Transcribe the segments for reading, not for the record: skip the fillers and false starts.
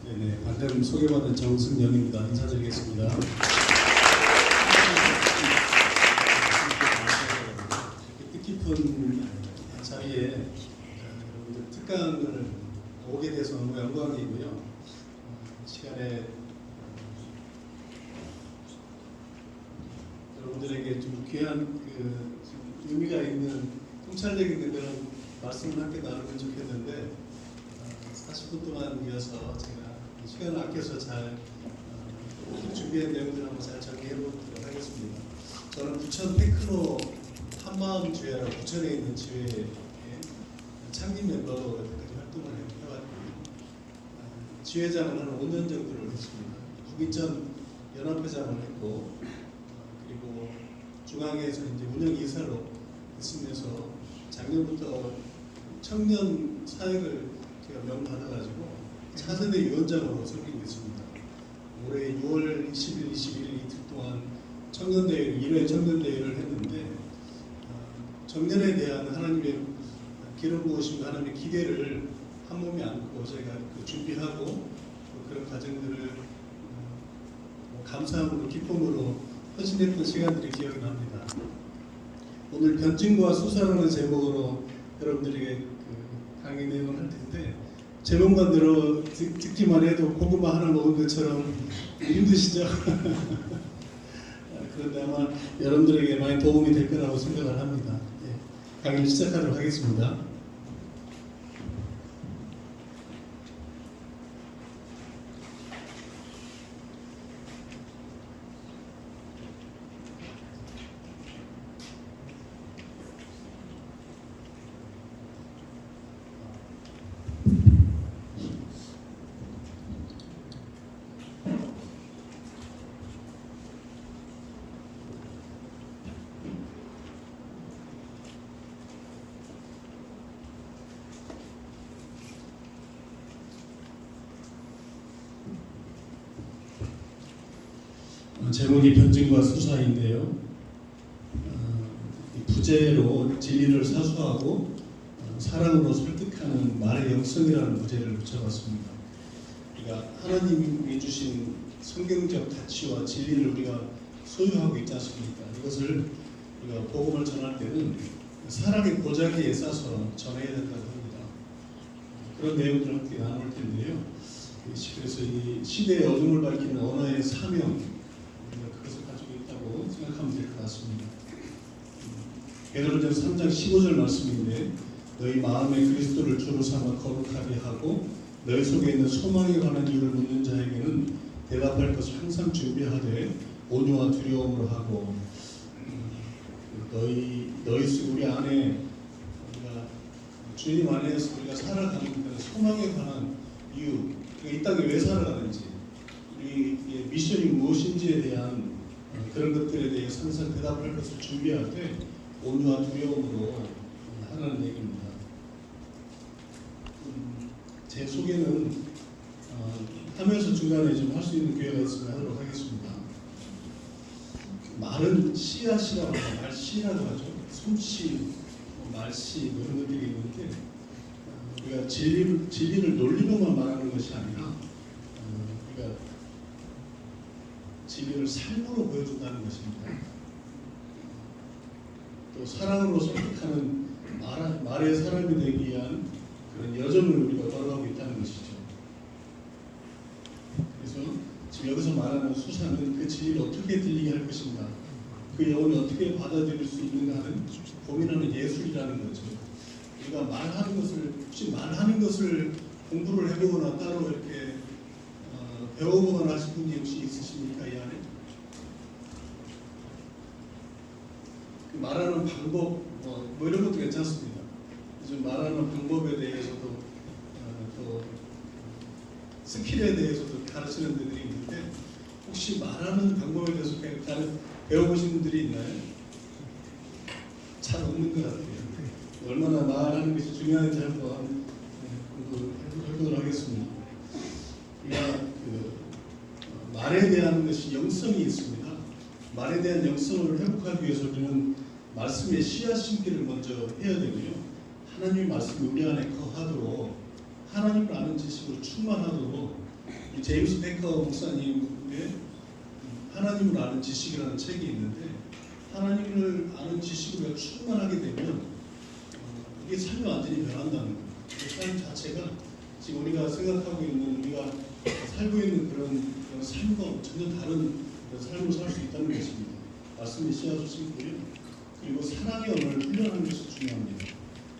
네네, 방금 소개받은 정승영입니다. 인사드리겠습니다. 뜻깊은 자리에 여러분들 특강을 오게 돼서 너무 영광이고요. 시간에 여러분들에게 좀 귀한 의미가 있는 통찰력 있는 그런 말씀을 함께 나누면 좋겠는데 40분 동안 이어서 제가 시간을 아껴서 잘 준비한 내용들을 한번 잘 정리해 보도록 하겠습니다. 저는 부천 테크노 한마음 주회라고 부천에 있는 지회의 창립 멤버로 여태까지 활동을 해왔고요. 지회장을 한 5년 정도를 했습니다. 국인전 연합회장을 했고 그리고 중앙에서 이제 운영이사로 있으면서 작년부터 청년 사역을 제가 명받아가지고 차세대 위원장으로 섬기고 있습니다. 올해 6월 20일, 21일 이틀 동안 청년대회, 1회 청년대회를 했는데 청년에 대한 하나님의 기름 부으심과 하나님의 기대를 한 몸에 안고 저희가 준비하고 그런 과정들을 감사함으로 기쁨으로 헌신했던 시간들이 기억이 납니다. 오늘 변증과 수사라는 제목으로 여러분들에게 강의 내용을 할 텐데 제목만 듣기만 해도 고구마 하나 먹은 것처럼 힘드시죠? 그런데 아마 여러분들에게 많이 도움이 될 거라고 생각을 합니다. 강의를 시작하도록 하겠습니다. 제목이 변증과 수사인데요. 부제로 진리를 사수하고 사랑으로 설득하는 말의 영성이라는 부제를 붙여봤습니다. 그러니까 하나님이 주신 성경적 가치와 진리를 우리가 소유하고 있지 않습니까? 이것을 우리가 복음을 전할 때는 사랑의 보자기에 싸서 전해야 된다고 합니다. 그런 내용들을 함께 나눌 텐데요. 그래서 이 시대의 어둠을 밝히는 언어의 사명 그것을 가지고 있다고 생각하면 될 것 같습니다. 베드로전서 3장 15절 말씀인데 너희 마음에 그리스도를 주로 삼아 거룩하게 하고 너희 속에 있는 소망에 관한 이유를 묻는 자에게는 대답할 것을 항상 준비하되 온유와 두려움으로 하고 너희 우리 안에 우리가 주님 안에서 우리가 살아가는 그 소망에 관한 이유, 이 땅에 왜 살아가는지 우리의 미션이 무엇인지에 대한 그런 것들에 대해 항상 대답할 것을 준비할 때 온유와 두려움으로 하는 얘기입니다. 제 소개는 하면서 중간에 좀 할 수 있는 기회가 있으면 하도록 하겠습니다. 말은 씨앗이라고 하죠. 말씨라고 하죠. 솜씨, 말씨 이런 것들이 있는데 우리가 진리를 논리로만 말하는 것이 아니라 우리가 진리를 삶으로 보여준다는 것입니다. 또 사랑으로 설득하는 말의 사람이 되기 위한 그런 여정을 우리가 걸어가고 있다는 것이죠. 그래서 지금 여기서 말하는 수사는 그 진리를 어떻게 들리게 할 것인가, 그 영혼이 어떻게 받아들일 수 있는가 하는 고민하는 예술이라는 거죠. 우리가 혹시 말하는 것을 공부를 해보거나 따로 이렇게 배워보거나 하신 분이 혹시 있으십니까? 이 안에? 말하는 방법, 뭐 이런 것도 괜찮습니다. 요즘 말하는 방법에 대해서도 또 스킬에 대해서도 가르치는 데들이 있는데 혹시 말하는 방법에 대해서 배워보신 분들이 있나요? 잘 없는 것 같아요. 얼마나 말하는 것이 중요한지 한번 공부해보도록 하겠습니다. 우리가 말에 대한 것이 영성이 있습니다. 말에 대한 영성을 회복하기 위해서 우리는 말씀의 씨앗 심기를 먼저 해야 되고요. 하나님의 말씀이 우리 안에 거하도록 하나님을 아는 지식으로 충만하도록 이 제임스 베커 목사님의 하나님을 아는 지식이라는 책이 있는데, 하나님을 아는 지식으로 충만하게 되면 이게 삶이 완전히 변한다는 거예요. 그 삶 자체가 지금 우리가 생각하고 있는, 우리가 살고 있는 그런 삶과 전혀 다른 삶을 살 수 있다는 것입니다. 말씀이 씌워주시고요. 그리고 사랑의 언어를 훈련하는 것이 중요합니다.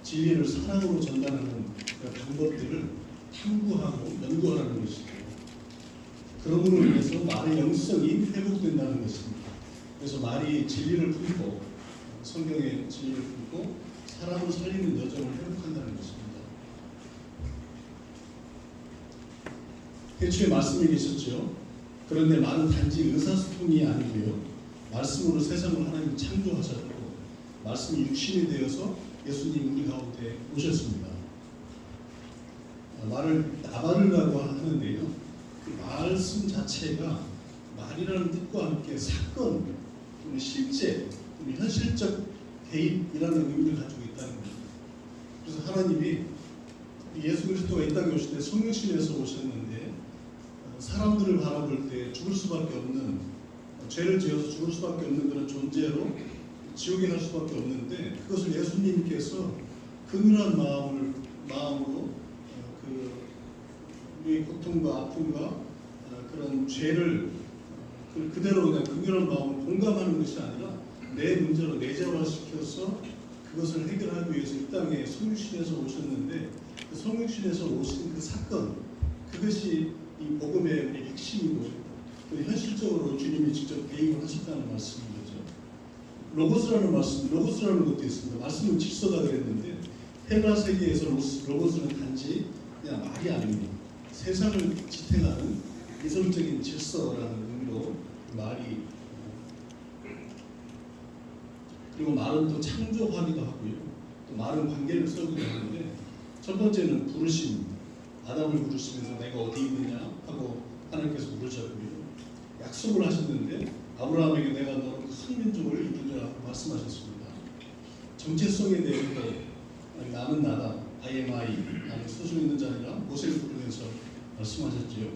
진리를 사랑으로 전달하는 방법들을 탐구하고 연구하는 것이죠. 그러므로 인해서 말의 영성이 회복된다는 것입니다. 그래서 말이 진리를 품고, 성경의 진리를 품고 사람을 살리는 여정을 회복한다는 것입니다. 태초에 말씀이 계셨죠. 그런데 말은 단지 의사소통이 아니고요, 말씀으로 세상을 하나님 창조하셨고, 말씀이 육신이 되어서 예수님 우리 가운데 오셨습니다. 말을 나발이라고 하는데요, 그 말씀 자체가 말이라는 뜻과 함께 사건, 또는 실제, 또는 현실적 개입이라는 의미를 가지고 있다는 겁니다. 그래서 하나님이 예수 그리스도가 이 땅에 오실 때 성육신에서 오셨는데, 사람들을 바라볼 때 죽을 수밖에 없는, 죄를 지어서 죽을 수밖에 없는 그런 존재로 지옥에 갈 수밖에 없는데, 그것을 예수님께서 긍휼한 마음으로 우리의 고통과 아픔과 그런 죄를 그대로 그냥 긍휼한 마음으로 공감하는 것이 아니라 내 문제로 내재화시켜서 그것을 해결하기 위해서 이 땅에 성육신에서 오셨는데, 그 성육신에서 오신 그 사건, 그것이 이 복음의 우리 핵심이고, 현실적으로 주님이 직접 개입을 하셨다는 말씀인 거죠. 로고스라는 것도 있습니다. 말씀은 질서다 그랬는데, 헬라 세계에서 로고스는 단지 그냥 말이 아닙니다. 세상을 지탱하는 이성적인 질서라는 의미로 말이, 그리고 말은 또 창조하기도 하고요, 또 말은 관계를 세우기도 하는데, 첫 번째는 부르심, 아담을 부르시면서 내가 어디 있느냐 하고 하나님께서 부르셨고요, 약속을 하셨는데 아브라함에게 내가 너를 큰 민족을 이루리라 말씀하셨습니다. 정체성에 대해서 나는 나다, I am I, 나는 소중 있는 자니라 모세를 부르면서 말씀하셨지요.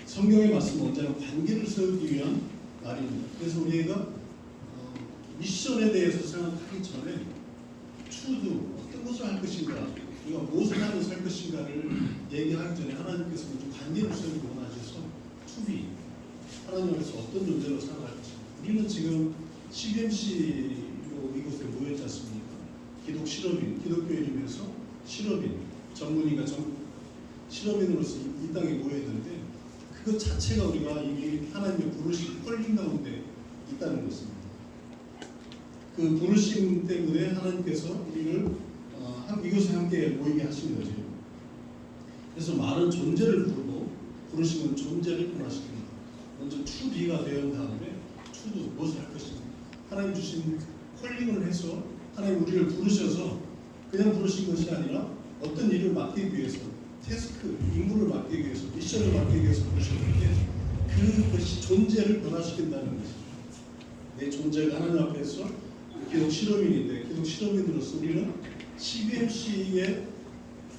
성경의 말씀은 언제나 관계를 세우기 위한 말입니다. 그래서 우리가 미션에 대해서 생각하기 전에 추두, 어떤 것을 할 것인가, 우리가 무엇을 하면서 살 것인가를 얘기하기 전에 하나님께서는 좀 관계를 세우기 원하셔서 투비, 하나님께서 어떤 존재로 살아갈 것인가. 우리는 지금 CBMC로 이곳에 모였지 않습니까? 기독 실업인, 기독교 이름에서 실업인, 전문의가 실업인으로서 이 땅에 모여있는데, 그것 자체가 우리가 이미 하나님의 부르심, 컬링 가운데 있다는 것입니다. 그 부르심 때문에 하나님께서 우리를 이곳에 함께 모이게 하신 거죠. 그래서 말은 존재를 부르고 부르심은 존재를 변화시킵니다. 먼저 투비가 되은 다음에 투도 무엇을 할 것인가. 하나님 주신 컬링을 해서 하나님 우리를 부르셔서 그냥 부르신 것이 아니라 어떤 일을 맡기기 위해서, 태스크, 임무를 맡기기 위해서, 미션을 맡기기 위해서 부르셨는데, 그것이 존재를 변화시킨다는 것입니다. 내 존재가 하나님 앞에서 기독 실험인인데, 기독 실험인으로서 우리는 CBMC의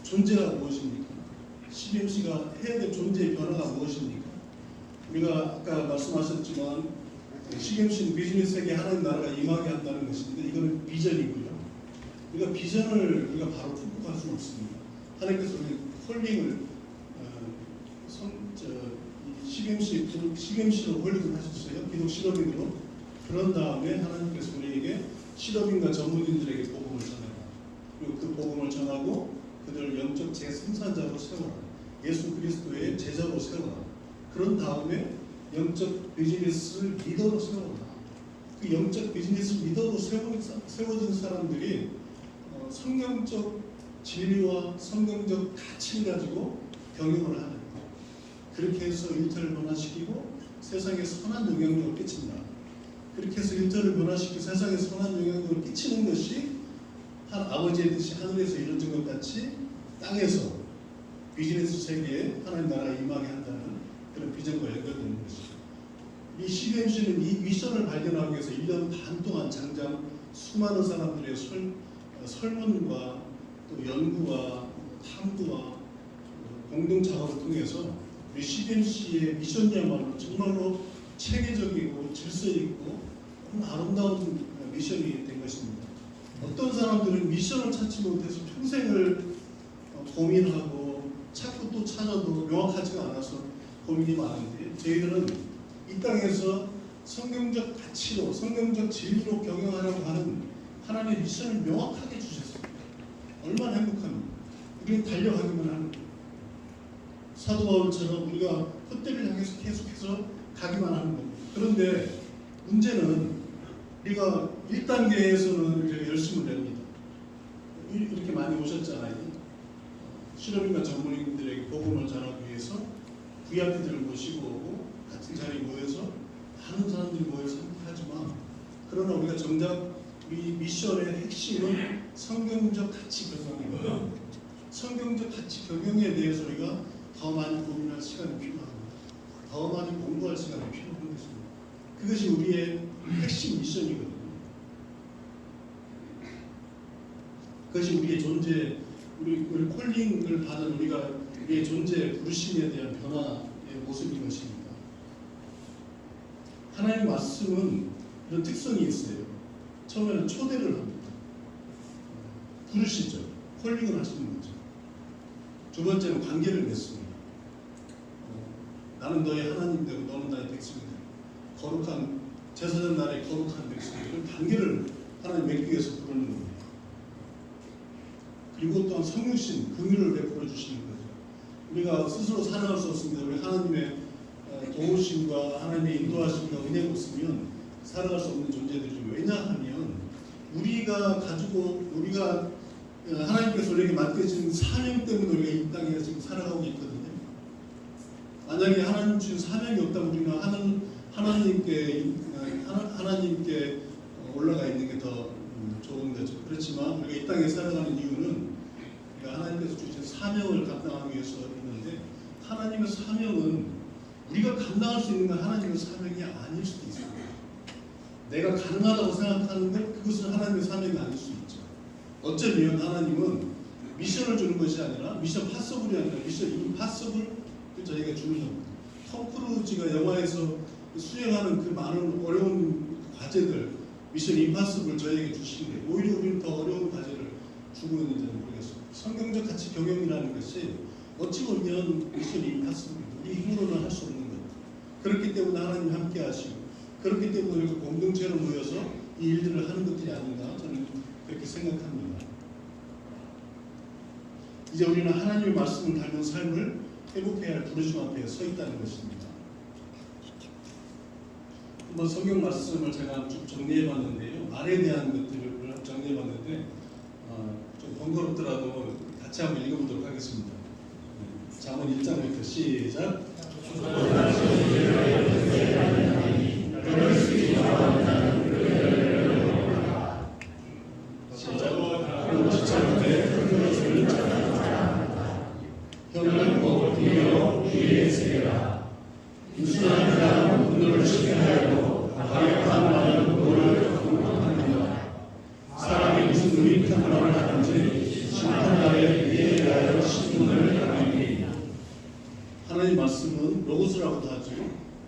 존재가 무엇입니까? CBMC가 해야 될 존재의 변화가 무엇입니까? 우리가 아까 말씀하셨지만 CBMC는 비즈니스 세계에 하나님 나라가 임하게 한다는 것인데, 이거는 비전이고요. 우리가 비전을 우리가 바로 극복할 수는 없습니다. 하나님께서 우리 콜링을 CBMC로 홀링을 하셨어요. 기독 실업인으로. 그런 다음에 하나님께서 우리에게 실업인과 전문인들에게 복음을 전해라. 그리고 그 복음을 전하고 그들을 영적 재생산자로 세워라. 예수 그리스도의 제자로 세워라. 그런 다음에 영적 비즈니스 리더로 세워라. 그 영적 비즈니스 리더로 세워진 사람들이 성경적 진리와 성경적 가치를 가지고 경영을 하는, 그렇게 해서 일터를 변화시키고 세상에 선한 영향력을 끼친다. 그렇게 해서 일터를 변화시키고 세상에 선한 영향력을 끼치는 것이 한 아버지의 뜻이 하늘에서 이루어진 것 같이 땅에서 비즈니스 세계에 하나님 나라가 임하게 한다는 그런 비전과 연결되는 것이죠. 이 CBMC는 이 미션을 발견하기 위해서 1년 반 동안 장장 수많은 사람들의 설문과 또 연구와 탐구와 공동 작업을 통해서 우리 CBMC의 미션이야말로 정말로 체계적이고 질서 있고 아름다운 미션이 된 것입니다. 어떤 사람들은 미션을 찾지 못해서 평생을 고민하고 찾고 또 찾아도 명확하지가 않아서 고민이 많은데, 저희들은 이 땅에서 성경적 가치로, 성경적 진리로 경영하라고 하는 하나님의 미션을 명확하게 주셨습니다. 얼마나 행복합니까? 우리는 달려가기만 하는 거예요. 사도 바울처럼 우리가 헛되를 향해서 계속해서 가기만 하는 겁니다. 그런데 문제는 우리가 1단계에서는 우리가 열심을 냅니다. 이렇게 많이 오셨잖아요. 실업인과 전문인들에게 복음을 전하기 위해서 VIP들을 모시고 오고 같은 자리에 모여서 많은 사람들이 모여서 함께하지만, 그러나 우리가 정작 우리 미션의 핵심은 성경적 가치 경영입니다. 성경적 가치 경영에 대해서 우리가 더 많이 고민할 시간이 필요합니다. 더 많이 공부할 시간이 필요한 것입니다. 그것이 우리의 핵심 미션이거든요. 그것이 우리의 존재, 우리 콜링을 받은 우리의 존재, 부르심에 대한 변화의 모습인 것입니다. 하나님의 말씀은 이런 특성이 있어요. 처음에는 초대를 합니다. 부르시죠. 콜링을 하시는 거죠. 두 번째는 관계를 맺습니다. 나는 너의 하나님 되고 너는 나의 백성이 되고, 거룩한 제사장 나라의 거룩한 백성들, 관계를 하나님 맺기 위해서 부르는 겁니다. 그리고 또한 성육신, 긍휼을 베풀어 주시는 거죠. 우리가 스스로 살아갈 수 없습니다. 우리 하나님의 도우심과 하나님의 인도하심과 은혜가 없으면 살아갈 수 없는 존재들이죠. 왜냐하면 우리가 하나님께서 우리에게 맡겨진 사명 때문에 우리가 이 땅에 지금 살아가고 있거든요. 만약에 하나님 주신 사명이 없다면 우리는 하나님께 올라가 있는 게 더 좋은 거죠. 그렇지만 우리가 이 땅에 살아가는 이유는 우리가 하나님께서 주신 사명을 감당하기 위해서 있는데, 하나님의 사명은 우리가 감당할 수 있는 건 하나님의 사명이 아닐 수도 있어요. 내가 가능하다고 생각하는 것, 그것은 하나님의 사명이 아닐 수 있죠. 어쩌면 하나님은 미션을 주는 것이 아니라, 미션 파서블이 아니라 미션 임파서블을 저희가 주는 겁니다. 톰 크루즈가 영화에서 수행하는 그 많은 어려운 과제들, 미션 임파서블을 저희에게 주시는데 오히려 우리는 더 어려운 과제를 주고 있는지는 모르겠습니다. 성경적 가치 경영이라는 것이 어찌 보면 미션 임파서블입니다. 우리 힘으로는 할 수 없는 겁니다. 그렇기 때문에 하나님이 함께 하시고, 그렇기 때문에 우리가 공동체로 모여서 이 일들을 하는 것들이 아닌가, 저는 그렇게 생각합니다. 이제 우리는 하나님의 말씀을 닮은 삶을 회복해야 할 부르심 앞에 서 있다는 것입니다. 한번 성경 말씀을 제가 쭉 정리해봤는데요. 말에 대한 것들을 정리해봤는데 좀 번거롭더라도 같이 한번 읽어보도록 하겠습니다. 잠언 1장부터 시작. 혀는 먹으며 귀에 새라. 유순한 자는 분노를 쉽게 하여도 가격한 말은 노를 공격합니다. 사람이 무슨 유익한 말을 하든지 심판날에 이에 대하여 신문을 당하리니. 하나님의 말씀은 로고스라고도 하죠.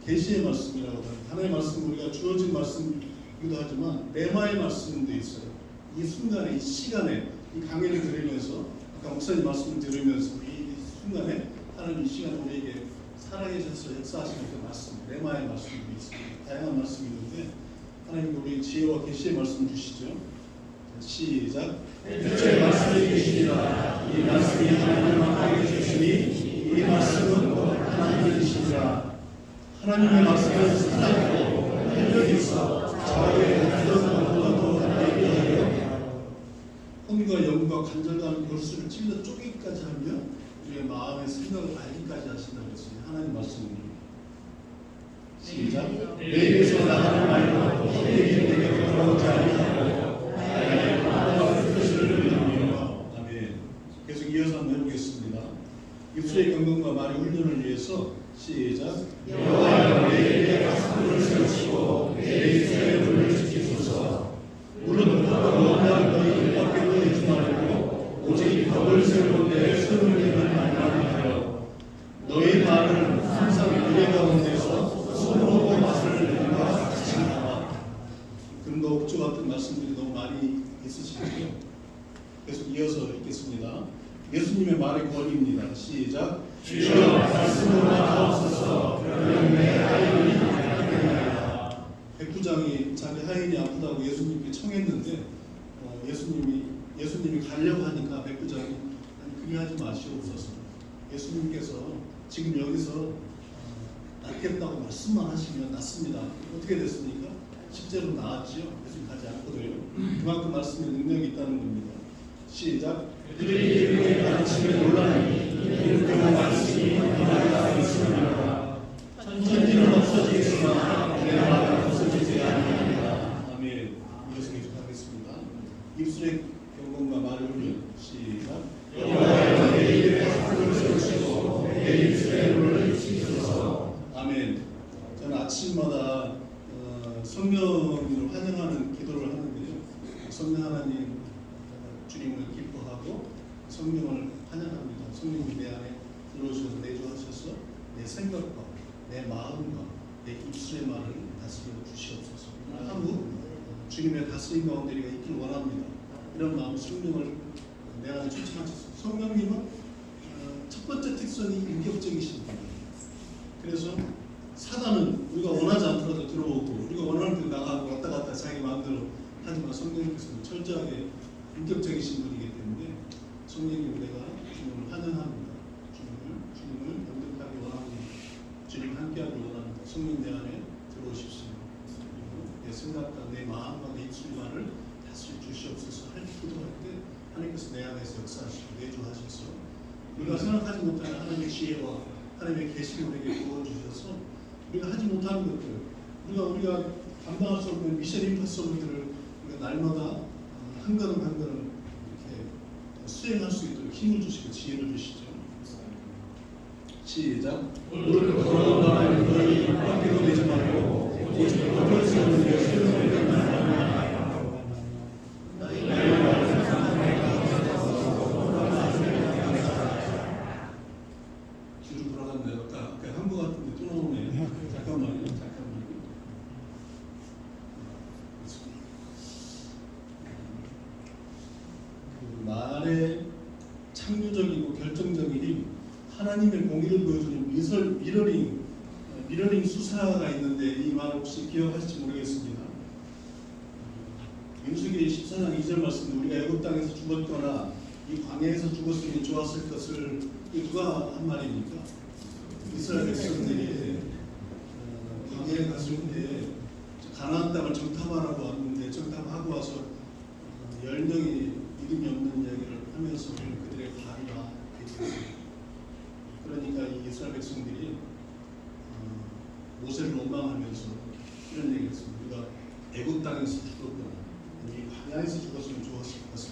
계시의 말씀이라고도 하죠. 하나님의 말씀은 우리가 주어진 말씀이기도 하지만 레마의 말씀도 있어요. 이 순간에, 이 시간에, 이 강의를 들으면서, 아까 목사님 말씀을 들으면서 이 순간에 하나님 이 시간에 우리에게 살아계셔서 역사하시는 그 말씀, 레마의 말씀도 있습니다. 다양한 말씀이 있는데 하나님 우리 지혜와 계시의 말씀 주시죠. 시작. 주의 말씀이 계시니라. 이 말씀이 하나님을 만나게 주시니 이 말씀은 하나님이시니라. 하나님의 말씀은 살아있고 능력이 있어 좌우에 어떤 것보다도 얘기하여 혼과 영과 간절과 골수를 찔러 쪼개기까지 하며 우리의 마음의 생각을 알기까지 하신다고 했어요. 하나님 말씀입니다. 시작. 내 입에서 나가는 말로 헛되이 내게 돌아오지 아니하고 나의 마음과 뜻을 이루며. 아멘. 계속 이어서 한번 해보겠습니다. 입술의 경건과 말의 훈련을 위해서 시작. 여호와여 내 입에 가스불을 세우시고 내 입술에 물을 지키소서. 물은 너무나 너희 입밖에 내지 말고 오직 덕을 세우고 내 손을 내는 말만 하여 너희 말을 가운데서 서로 맛을 내는 같이 나와. 금과 옥조 같은 말씀들이 너무 많이 있으시죠. 계속 이어서 읽겠습니다. 예수님의 말의 권위입니다. 시작. 주여 말씀으로 나옵소서. 그러면 내 하인이 낫겠나이다. 백부장이 자기 하인이 아프다고 예수님께 청했는데 예수님이 가려고 하니까 백부장이 아니 그리하지 마시옵소서. 예수님께서 지금 여기서 낫겠다고 말씀만 하시면 낫습니다. 어떻게 됐습니까? 실제로 나았지요. 예수님 가지 않거든요. 그만큼 말씀에 능력이 있다는 겁니다. 시작. 그들이 그의 가르침에 놀라니 이는 그 말씀이 이나가 있습니다. 천지는 없어지겠으나 내 말은 없어지지 아니하리라. 아멘. 이어서 계속하겠습니다. 입술의 경건과 말을 올려. 시작. 여호와여 내 입에 하늘을 세우시고 내 입술에 눈을 치소서. 아멘. 저는 아침마다 성령님을 환영하는 기도를 하는데요. 성령 하나님 주님을 기뻐하고 성령을 환영합니다. 성령이 내 안에 들어오셔서 내주하셔서 내 생각과 내 마음과 내 입술의 말을 다스려 주시옵소서. 하루 주님의 다스림 가운데 우리가 있길 원합니다. 이런 마음 성령을 내 안에 초청하셔서 성령님은 첫 번째 특성이 인격적이신 분이에요. 그래서 사단은 우리가 원하지 않더라도 들어오고 우리가 원하는 대로 나가고 왔다 갔다 자기 마음대로 하지만 성령님께서는 철저하게 인격적이신 분이기 때문에 성령님 내가 주님을 환영합니다. 주님을 연극하기 원합니다. 주님 함께하기 원합니다. 성령 내 안에 들어오십시오. 그리고 내 생각과 내 마음과 내 입술만을 다스려 주시옵소서 할 기도할 때 하나님께서 내 안에서 역사하시고 내주하셔서 우리가 생각하지 못하는 하나님의 지혜와 하나님의 계시를 우리에게 부어주셔서 우리가 하지 못하는 것들 우리가 감당할 수 없는 미션 임파서블들을 우리가 날마다 한 걸음 한 걸음 이렇게 수행할 수 있도록 힘을 주시고 지혜를 주시죠. 시작. 무릇 더러운 말을 너희 입밖에도 내지 말고 오직 법을 세우는 것을 뒤로 돌아갔네요. 아까 한국 같은데 또 나오네요. 잠깐만요. 말의 창조적이고 결정적인 힘, 하나님의 공의를 보여주는 미러링 수사가 있는데 이 말 혹시 기억하실지 모르겠습니다. 민수기 14장 2절 말씀 우리가 애굽 땅에서 죽었거나 이 광야에서 죽었으면 좋았을 것을 누가 한 말입니까? 이스라엘 백성들이 광야에 갔을 때 가나안 땅을 정탐하라고 왔는데 정탐하고 와서 10명이 믿음이 없는 이야기를 하면서 그들의 발이라 얘기했습니다. 그러니까 이 이스라엘 백성들이 모세를 원망하면서 이런 얘기했습니다. 우리가 애굽 땅에서 죽었거나 이 광야에서 죽었으면 좋았을 것을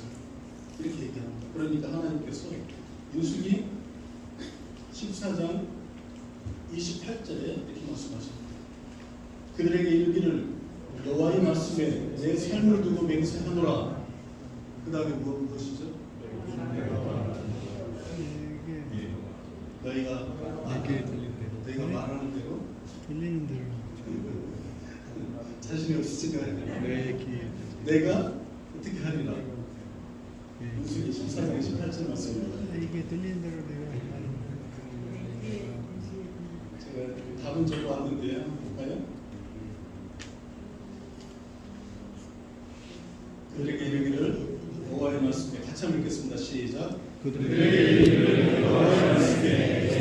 이렇게 얘기합니다. 그러니까 하나님께서 민수기 14장 28절에 이렇게 말씀하십니다. 그들에게 이르기를 여호와의 말씀에 내 삶을 두고 맹세하노라. 그 다음에 무엇이죠? 너희가 말하는 대로 들리는 대로 자신이 없으니까 내가 어떻게 하리라. 민수기 14장 18절 맞습니다. 이게 들리는 대로 내가 제가 답은 적어 왔는데요. 한번 볼까요? 그들에게 이르기를 여호와의 말씀에 같이 한번 읽겠습니다. 시작. 그들에게 이르기를 여호와의 말씀에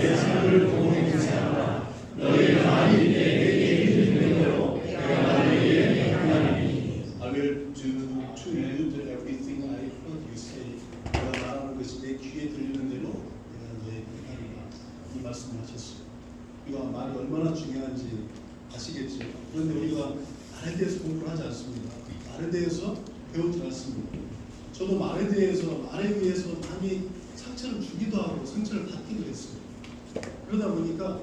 내 삶을 보고 맹세하라. 너희 말이 내게 이르는 대로 내가 너희에게 행하리니. I will do to you everything I heard you say. 내가 말하는 것이 내 귀에 들리는 대로 내가 너희에게 행하리라. 이 말씀을 하셨어요. 우리가 말이 얼마나 중요한지 아시겠죠? 그런데 우리가 말에 대해서 공부를 하지 않습니다. 말에 대해서 배우지 않습니다. 저도 말에 대해서 말에 의해서 많이 상처를 주기도 하고 상처를 받기도 했어요. 그러다 보니까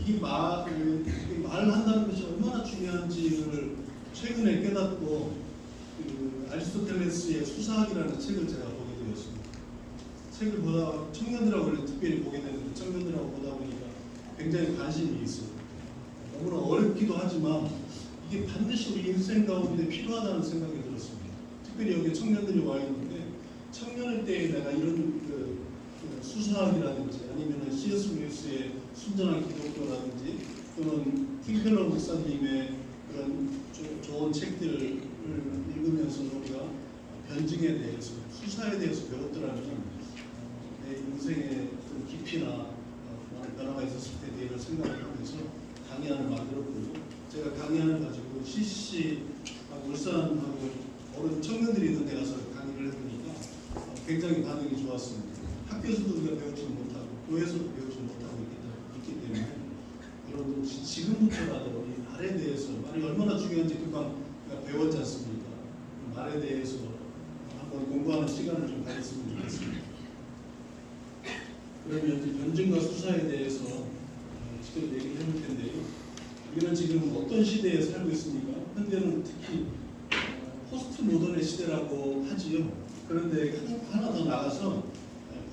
이 말을 한다는 것이 얼마나 중요한지를 최근에 깨닫고 아리스토텔레스의 수사학이라는 책을 제가 보게 되었습니다. 책을 보다 청년들하고 특별히 보게 되는데 청년들하고 보다 보니까 굉장히 관심이 있어요. 너무나 어렵기도 하지만 이게 반드시 우리 인생 가운데 필요하다는 생각이 들었습니다. 특별히 여기 청년들이 와 있는데 청년일 때 내가 이런 수사학이라든지 아니면 C.S. 루이스의 순전한 기독교라든지 또는 킹켈러 목사님의 그런 좋은 책들을 읽으면서 우리가 변증에 대해서 수사에 대해서 배웠더라면 내 인생의 어떤 깊이나 많은 변화가 있었을 때에 대해서 생각을 하면서 강의안을 만들었고요. 제가 강의안을 가지고 CC하고 울산하고 어른 청년들이 있는 데 가서 강의를 해보니까 굉장히 반응이 좋았습니다. 학교에서도 우리가 배우지 못하고 교회에서도 배우지 못하고 있기 때문에 여러분 지금부터라도 이 말에 대해서 말이 얼마나 중요한지 금방 배웠지 않습니까? 말에 대해서 한번 공부하는 시간을 좀 가졌으면 좋겠습니다. 그러면 이제 변증과 수사에 대해서 직접 얘기를 해볼 텐데요. 우리는 지금 어떤 시대에 살고 있습니까? 현대는 특히 포스트 모던의 시대라고 하지요. 그런데 하나 더 나가서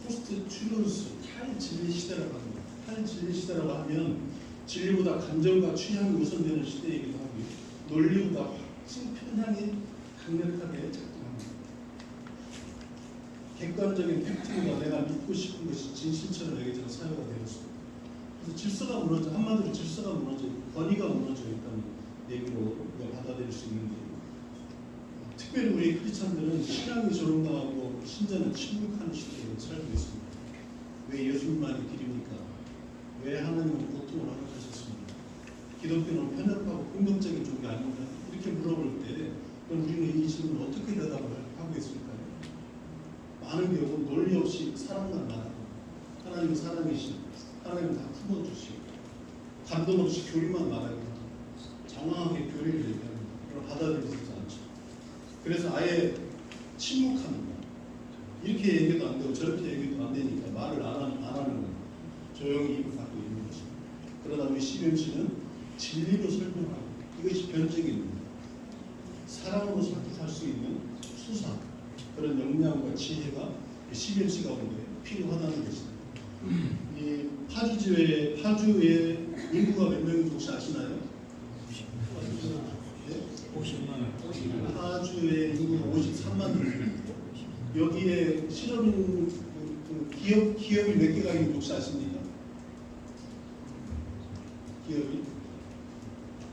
포스트 트루스, 탈진리 시대라고 합니다. 탈진리 시대라고 하면 진리보다 감정과 취향이 우선되는 시대이기도 하고요. 논리보다 확신 편향이 강력하게 작동합니다. 객관적인 팩트가 내가 믿고 싶은 것이 진실처럼 여겨지는 사회가 되었습니다. 그래서 질서가 무너져, 한마디로 질서가 무너져, 권위가 무너져 있다는 얘기로 우리가 받아들일 수 있는데, 특별히 우리 크리스찬들은 신앙이 조롱당하고 신자는 침묵하는 시대에 살고 있습니다. 왜 예수님만이 길입니까? 왜 하나님은 고통을 허락하셨습니까? 기독교는 편협하고 공격적인 종교 아닌가? 이렇게 물어볼 때 그럼 우리는 이 질문을 어떻게 대답을 하고 있을까요? 많은 경우 논리 없이 사랑만 말하고 하나님은 사랑이시고 하나님은 다 품어주시고 감동 없이 교리만 말하고 장황하게 교리를 얘기합니다. 그걸 받아들이지 않죠. 그래서 아예 침묵합니다. 이렇게 얘기도 안 되고 저렇게 얘기도 안 되니까 말을 안 하는 거예요. 조용히 입을 닫고 있는 거죠. 그러다 우리 CBMC는 진리로 설명하고 이것이 변증입니다. 사랑으로 설득할 수 있는 수사, 그런 역량과 지혜가 CBMC 가운데 필요하다는 것입니다. 이 파주의 인구가 몇 명인지 혹시 아시나요? 50만 원. 파주의 인구가 53만 명. 여기에 실업인 기업이 몇 개가 있는지 혹시 아십니까? 기업이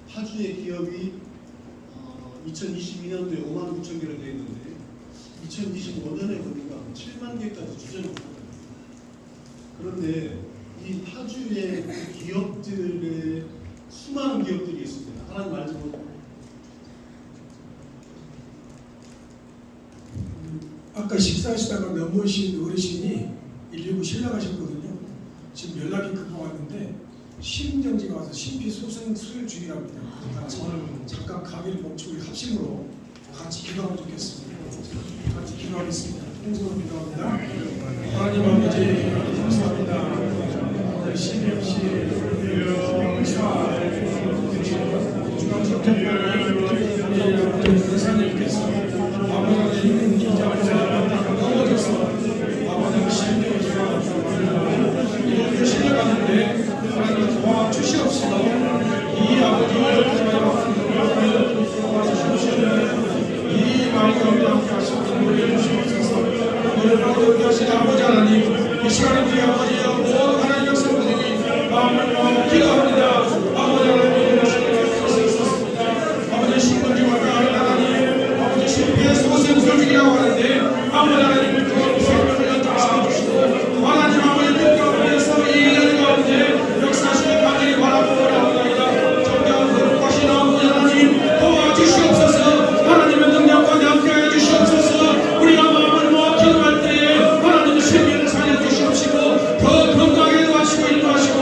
파주의 기업이 2022년도에 5만 9천 개로 되어 있는데 2025년에 보니까 7만 개까지 추정을 합니다. 그런데 이 파주의 기업들의 수많은 기업들이 있습니다. 하나님 알지 못하고 아까 식사하시다가 넘어오신 어르신이 119 실려가셨거든요. 지금 연락이 급하고 왔는데 심정지가 와서 심폐소생술중이랍니다. 잠깐 가게를 멈추고 합심으로 같이 기도하면 좋겠습니다. 같이 기도하겠습니다. 통성으로 기도합니다. 하나님 아버지 감사합니다. CBMC 중앙정책관의 의사님께서 아버지 긴장을 넘어져서 아버지 신뢰가 이렇게 실려가는데 하나님 도와주시옵소서. 이 아버지를 이 마음을 함께 하시고 노래해 주시옵소서. 오늘 하나님 하신 아버지 하나님 이 시간에 우리 아버지여 모든 하나님 역사분들이 마음을 모아 기도합니다. 아버지 하나님 주시옵소서. 아버지 신분지와 하나님 아버지 신비의 소생술 중이라고 하는데 아버지 하나님 그 생명을 연장시켜 주시고 하나님 아버지 그 가운데서 이 일 가운데 역사하시는 간절히 바라보고 나옵니다. 정녕 거룩하신 아버지 하나님 도와주시옵소서. 하나님의 능력과 함께하여 주시옵소서. 우리가 마음을 모아 기도할 때에 하나님의 생명을 살려주시옵시고 더 건강하게 도와주시고 인도하시고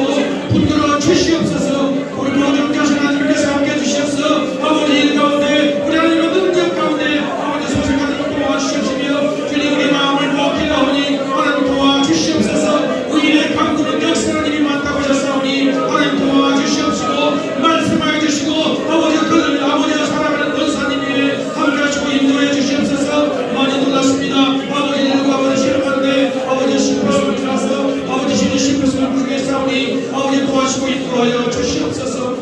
분들어 주시옵소서. 우리 모든 교신 하나님께서 함께해 주시옵소서. 아버지 일 가운데 우리 하나님의 능력 가운데 아버지 소생하는 것 도와주시옵시며 주님 우리 마음을 모아 기도하오니 하나님 도와주시옵소서. 의인의 강구는 역사하는 일이 많다고 하셨사오니 하나님 도와주시옵시고 말씀하여 주시고 아버지 그들 아버지가 사랑하는 권사님이 함께하시고 인도해 주시옵소서. 많이 놀랐습니다. 아버지 일과 아버지 실험하는데 아버지 심판을 들어서 아버지 신이 심판을 부르게 싸우니 아버지 도와주시고 인도하여 주시옵소서.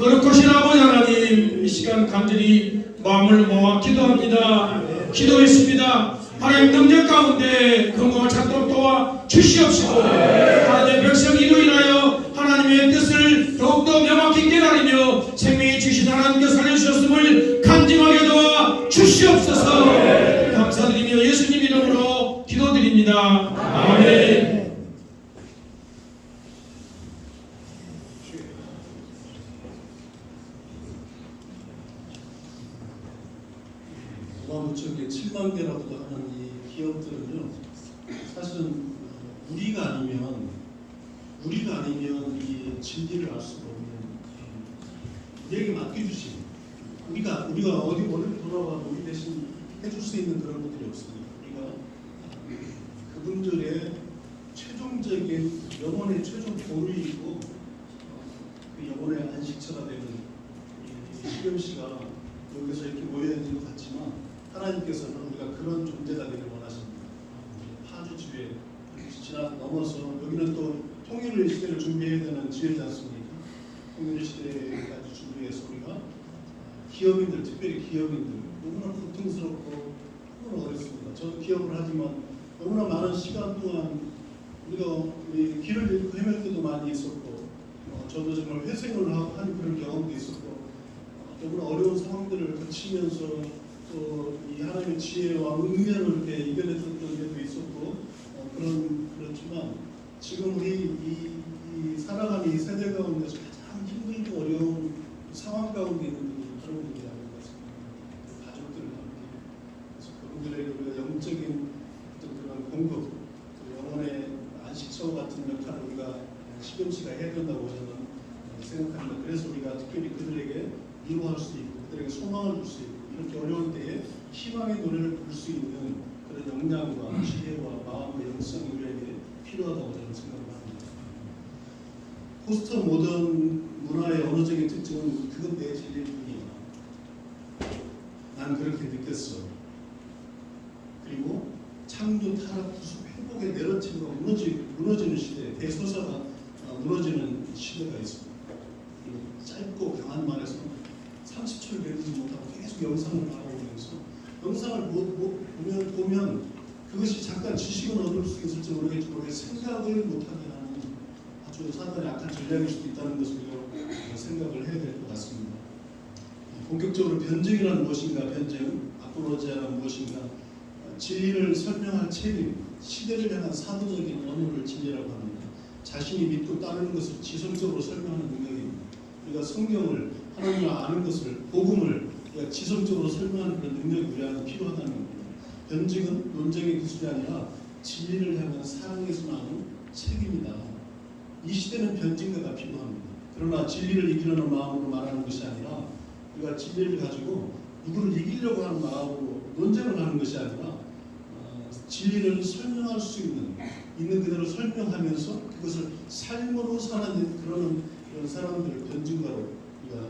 거룩하신 아버지 하나님, 이 시간 간절히 마음을 모아 기도합니다. 기도했습니다. 하나님 능력 가운데 건강을 찾도록 도와 주시옵시고, 하나님의 백성 이로 인하여 하나님의 뜻을 더욱더 명확히 깨달으며 생명이 주신 하나님께 살려주셨음을 간증하게 도와 주시옵소서. 감사드리며 예수님 이름으로 기도드립니다. 아멘. 도마무쪽에 7만 개라고도 하는 이 기업들은요, 사실은 우리가 아니면 이 진리를 알 수가 없는, 우리에게 맡겨주신, 우리가 어디 돌아와도 우리 대신 해줄 수 있는 그런 분들이 없습니다. 우리가 그분들의 최종적인 영혼의 최종 보루이고 그 영혼의 안식처가 되는 이 시경 씨가 여기서 이렇게 모여 있는 것 같지만, 하나님께서는 우리가 그런 존재가 되길 원하십니다. 파주주의 넘어서 여기는 또 통일 시대를 준비해야 되는 지혜지 않습니까? 통일 시대까지 준비해서 우리가 기업인들, 특별히 기업인들 너무나 고통스럽고 너무나 어렵습니다. 저도 기업을 하지만 너무나 많은 시간 동안 우리가 길을 잃고 헤맬 때도 많이 있었고, 저도 정말 회생을 하는 그런 경험도 있었고, 너무나 어려운 상황들을 거치면서 또 이 하나님의 지혜와 은면을 이렇게 이겨냈었던 때도 있었고, 그렇지만 지금 우리 이 살아가는 이 세대 가운데서 가장 힘들고 어려운 상황 가운데 있는 분이 여러분들이 아닌 것 같습니다. 가족들을 함께, 그래서 그분들에게 우리가 영적인 어떤 그런 공급, 영혼의 안식처 같은 역할을 우리가 시금치가 해야 된다고 저는 생각합니다. 그래서 우리가 특별히 그들에게 위로할 수 있고, 그들에게 소망을 줄 수 있고, 이렇게 어려운 때에 희망의 노래를 부를 수 있는 그런 역량과 지혜와 마음과 영성이 우리에게 필요하다고 저는 생각합니다. 포스트 모던 문화의 언어적인 특징은 그건 내 진리일 뿐이야. 난 그렇게 느꼈어. 그리고 창조, 타락, 구속, 회복의 내러티브가 무너지는 시대, 대소사가 무너지는 시대가 있습니다. 짧고 강한 말에서 30초를 배우지 못하고 계속 영상을 바라보면서 영상을 보면 그것이 잠깐 지식은 얻을 수 있을지 모르겠지만 생각을 못하게 하는 아주 상당히 악한 전략일 수도 있다는 것을 생각을 해야 될 것 같습니다. 본격적으로 변증이란 무엇인가, 아포로지아란 무엇인가, 진리를 설명할 책임, 시대를 향한 사도적인 언어를 진리라고 합니다. 자신이 믿고 따르는 것을 지성적으로 설명하는 능력입니다. 우리가 성경을, 하나님을 아는 것을, 복음을 지성적으로 설명하는 그런 능력이 우리한테 필요하다는 겁니다. 변증은 논쟁의 기술이 아니라 진리를 향한 사랑에서 나오는 책임이다. 이 시대는 변증가가 필요합니다. 그러나 진리를 이기려는 마음으로 말하는 것이 아니라 우리가 진리를 가지고 누구를 이기려고 하는 마음으로 논쟁을 하는 것이 아니라 진리를 설명할 수 있는 그대로 설명하면서 그것을 삶으로 사는 그런 사람들을 변증가로 우리가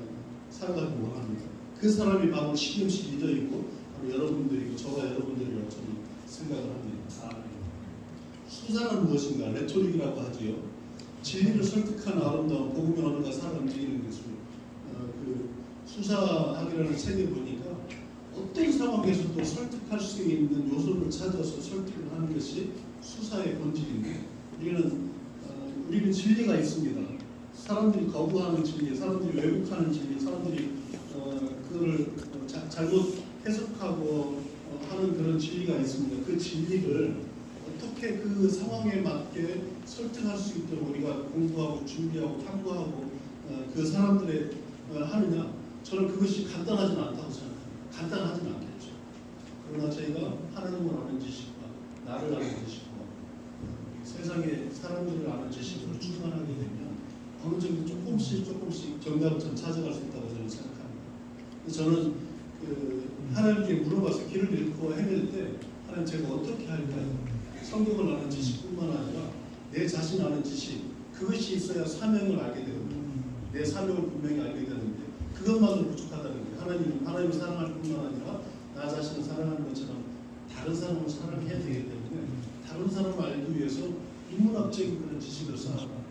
살아가기 원합니다. 그 사람이 바로 시금치 리더이고 바로 여러분들이고 저와 여러분들이라고 저는 생각을 합니다. 수사는 무엇인가? 레토릭이라고 하지요. 진리를 설득하는 아름다운 복음의 언어가 살아 움직이는 기술. 그 수사학이라는 책을 보니까 어떤 상황에서도 설득할 수 있는 요소를 찾아서 설득을 하는 것이 수사의 본질인데, 우리는 진리가 있습니다. 사람들이 거부하는 진리, 사람들이 왜곡하는 진리, 사람들이 그거를 잘못 해석하고 하는 그런 진리가 있습니다. 그 진리를 어떻게 그 상황에 맞게 설득할 수 있도록 우리가 공부하고 준비하고 탐구하고 그 사람들의 하느냐, 저는 그것이 간단하지는 않다고 생각합니다. 간단하지는 않겠죠. 그러나 저희가 하나님을 아는 지식과 나를 아는 지식과 세상의 사람들을 아는 지식으로 충만하게 되면 어느 정도 조금씩 정답을 좀 찾아갈 수 있다고 저는 생각합니다. 저는 하나님께 물어봐서 길을 잃고 헤맬 때 하나님 제가 어떻게 할까요? 성경을 아는 지식뿐만 아니라 내 자신 아는 지식, 그것이 있어야 사명을 알게 되거든요. 내 사명을 분명히 알게 되는데 그것만으로 부족하다는 거예요. 하나님을 사랑할 뿐만 아니라 나 자신을 사랑하는 것처럼 다른 사람을 사랑해야 되기 때문에 다른 사람을 알기 위해서 인문학적인 그런 지식을 쌓아라.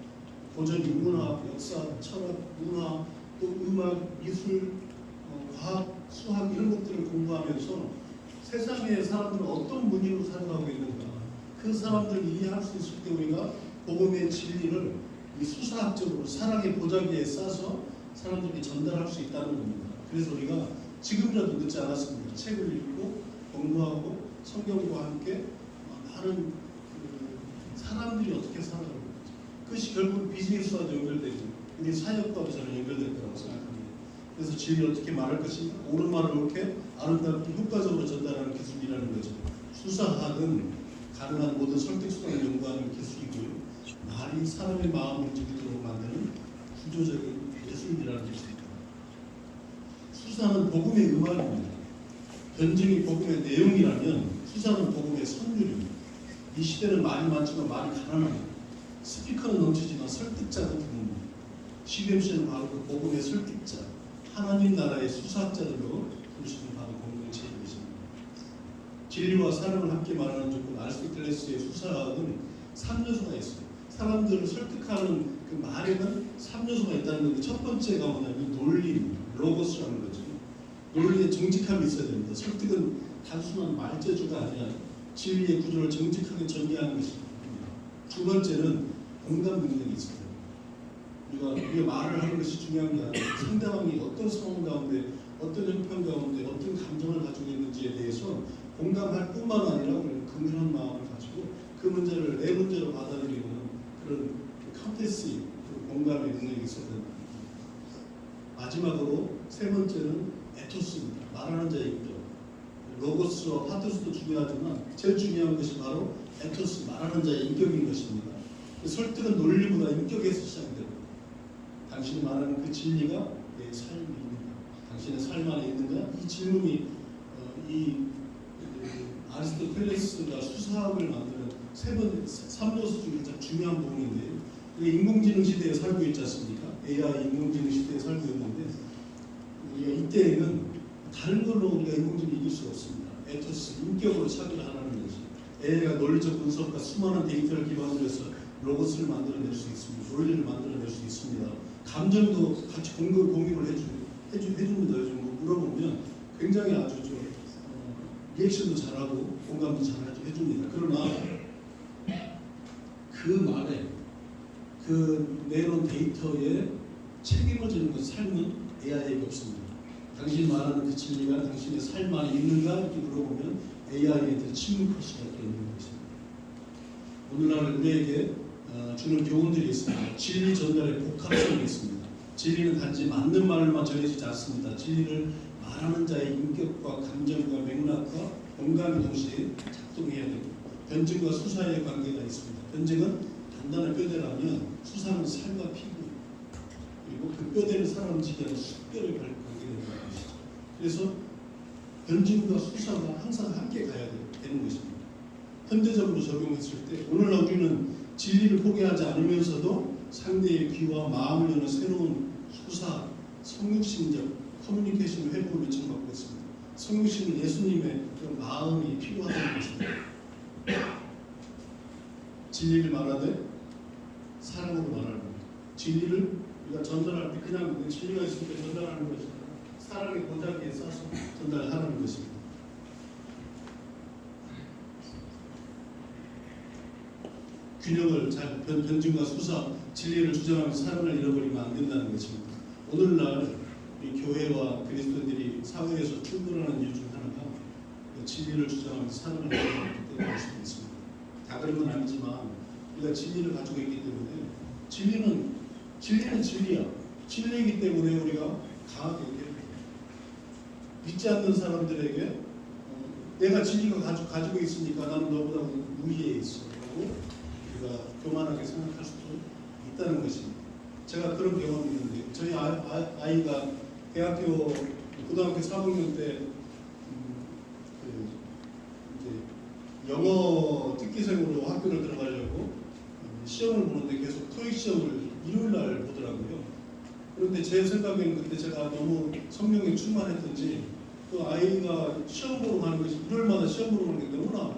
고전 인문학, 역사, 철학, 문화, 또 음악, 미술, 과학, 수학 이런 것들을 공부하면서 세상의 사람들은 어떤 문의로 살아가고 있는가 그 사람들을 이해할 수 있을 때 우리가 복음의 진리를 이 수사학적으로 사랑의 보자기에 싸서 사람들에게 전달할 수 있다는 겁니다. 그래서 우리가 지금이라도 늦지 않았습니다. 책을 읽고 공부하고 성경과 함께 많은 사람들이 어떻게 살아가는 거죠. 그것이 결국 비즈니스와도 연결되고 우리 사역과도 저는 연결될 거라고 생각합니다. 그래서 진리를 어떻게 말할 것인가, 옳은 말을 옳게 아름답게 효과적으로 전달하는 기술이라는 거죠. 수사학은 가능한 모든 설득 수단을 연구하는 기술이고요. 말이 사람의 마음을 움직이도록 만드는 구조적인 예술이라는 것입니다. 수사는 복음의 음악입니다. 변증이 복음의 내용이라면 수사는 복음의 선율입니다. 이 시대는 말이 많지만 말이 가난합니다. 스피커는 넘치지만 설득자는 드뭅니다. CBMC는 바로 그 복음의 설득자, 하나님 나라의 수사학자들로 부르시는 바로 공동체인 것입니다. 진리와 사랑을 함께 말하는 조건 아리스토텔레스의 수사학은 3요소가 있어요. 사람들을 설득하는 그 말에는 3요소가 있다는 건데 첫 번째가 뭐냐면 논리, 로고스라는 거죠. 논리에 정직함이 있어야 됩니다. 설득은 단순한 말재주가 아니라 진리의 구조를 정직하게 전개하는 것입니다. 두 번째는 공감 능력이 있습니다. 우리가 말을 하는 것이 중요한 게 아니라 상대방이 어떤 상황 가운데, 어떤 형편 가운데, 어떤 감정을 가지고 있는지에 대해서 공감할 뿐만 아니라 우리는 긍정한 마음을 가지고 그 문제를 내 문제로 받아들이는 그런 컴패시, 공감의 능력이 있어야 됩니다. 마지막으로 세 번째는 에토스입니다. 말하는 자의 인격. 로고스와 파토스도 중요하지만 제일 중요한 것이 바로 에토스, 말하는 자의 인격인 것입니다. 설득은 논리보다 인격에서 시작됩니다. 당신이 말하는 그 진리가 내 삶이 있는가? 당신의 삶 안에 있는가? 이 질문이 아리스토텔레스가 수사학을 만드는 3요소 중에 가장 중요한 부분인데요. 인공지능 시대에 살고 있지 않습니까? AI 인공지능 시대에 살고 있는데 우리가 이때에는 다른 걸로 우리가 인공지능을 이길 수가 없습니다. 에토스, 인격으로 차별을 하라는 거지. AI가 논리적 분석과 수많은 데이터를 기반으로 해서 로봇을 만들어낼 수 있습니다. 논리를 만들어낼 수 있습니다. 감정도 같이 공유를 해줍니다. 요즘 뭐 물어보면 굉장히 아주 리액션도 잘하고 공감도 잘 해줍니다. 그러나 그 말에 그 내놓은 데이터에 책임을 지는 것 삶은 AI에게 없습니다. 당신이 말하는 그 진리가 당신의 삶 안에 있는가 이렇게 물어보면 AI한테 침묵할 수밖에 없는 것입니다. 오늘날 우리에게 주는 교훈들이 있습니다. 진리 전달의 복합성이 있습니다. 진리는 단지 맞는 말만 전해지지 않습니다. 진리를 말하는 자의 인격과 감정과 맥락과 공감이 동시에 작동해야 됩니다. 변증과 수사의 관계가 있습니다. 변증은 단단한 뼈대라면 수사는 살과 피부 그리고 그 뼈대를 살아남지게 하는 숙뼈를 관계된다는 것이죠. 그래서 변증과 수사가 항상 함께 가야 되는 것입니다. 현대적으로 적용했을 때 오늘날 우리는 진리를 포기하지 않으면서도 상대의 귀와 마음을 여는 새로운 수사, 성육신적 커뮤니케이션 회복을 요청받고 있습니다. 성육신은 예수님의 그런 마음이 필요하다는 것입니다. 진리를 말하되 사랑으로 말하는 겁니다. 진리를 우리가 전달할 때 그냥 진리가 있으니까 전달하는 것이 아니라 사랑의 보자기에 싸서 전달하는 것입니다. 균형을 잘 변증과 수사, 진리를 주장하면서 사랑을 잃어버리면 안 된다는 것입니다. 오늘날 이 교회와 그리스도인들이 사회에서 충돌하는 이유 중 하나가 진리를 주장하면서 사랑을 잃어버리기 때문일 수도 있습니다. 다 그런 건 아니지만 우리가 진리를 가지고 있기 때문에 진리는 진리야. 진리이기 때문에 우리가 강하게 믿지 않는 사람들에게 내가 진리가 가지고 있으니까 나는 너보다 우위에 있어 라고 우리가 교만하게 생각할 수도 있다는 것입니다. 제가 그런 경험이 있는데 저희 아이가 고등학교 3학년 때 이제 영어 특기생으로 학교를 들어가려고 시험을 보는데 계속 토익 시험을 일요일 날 보더라고요. 그런데 제 생각에는 그때 제가 너무 성령에 충만했던지 그 아이가 시험 보러 가는 것이 일요일마다 시험 보러 가는 게 너무나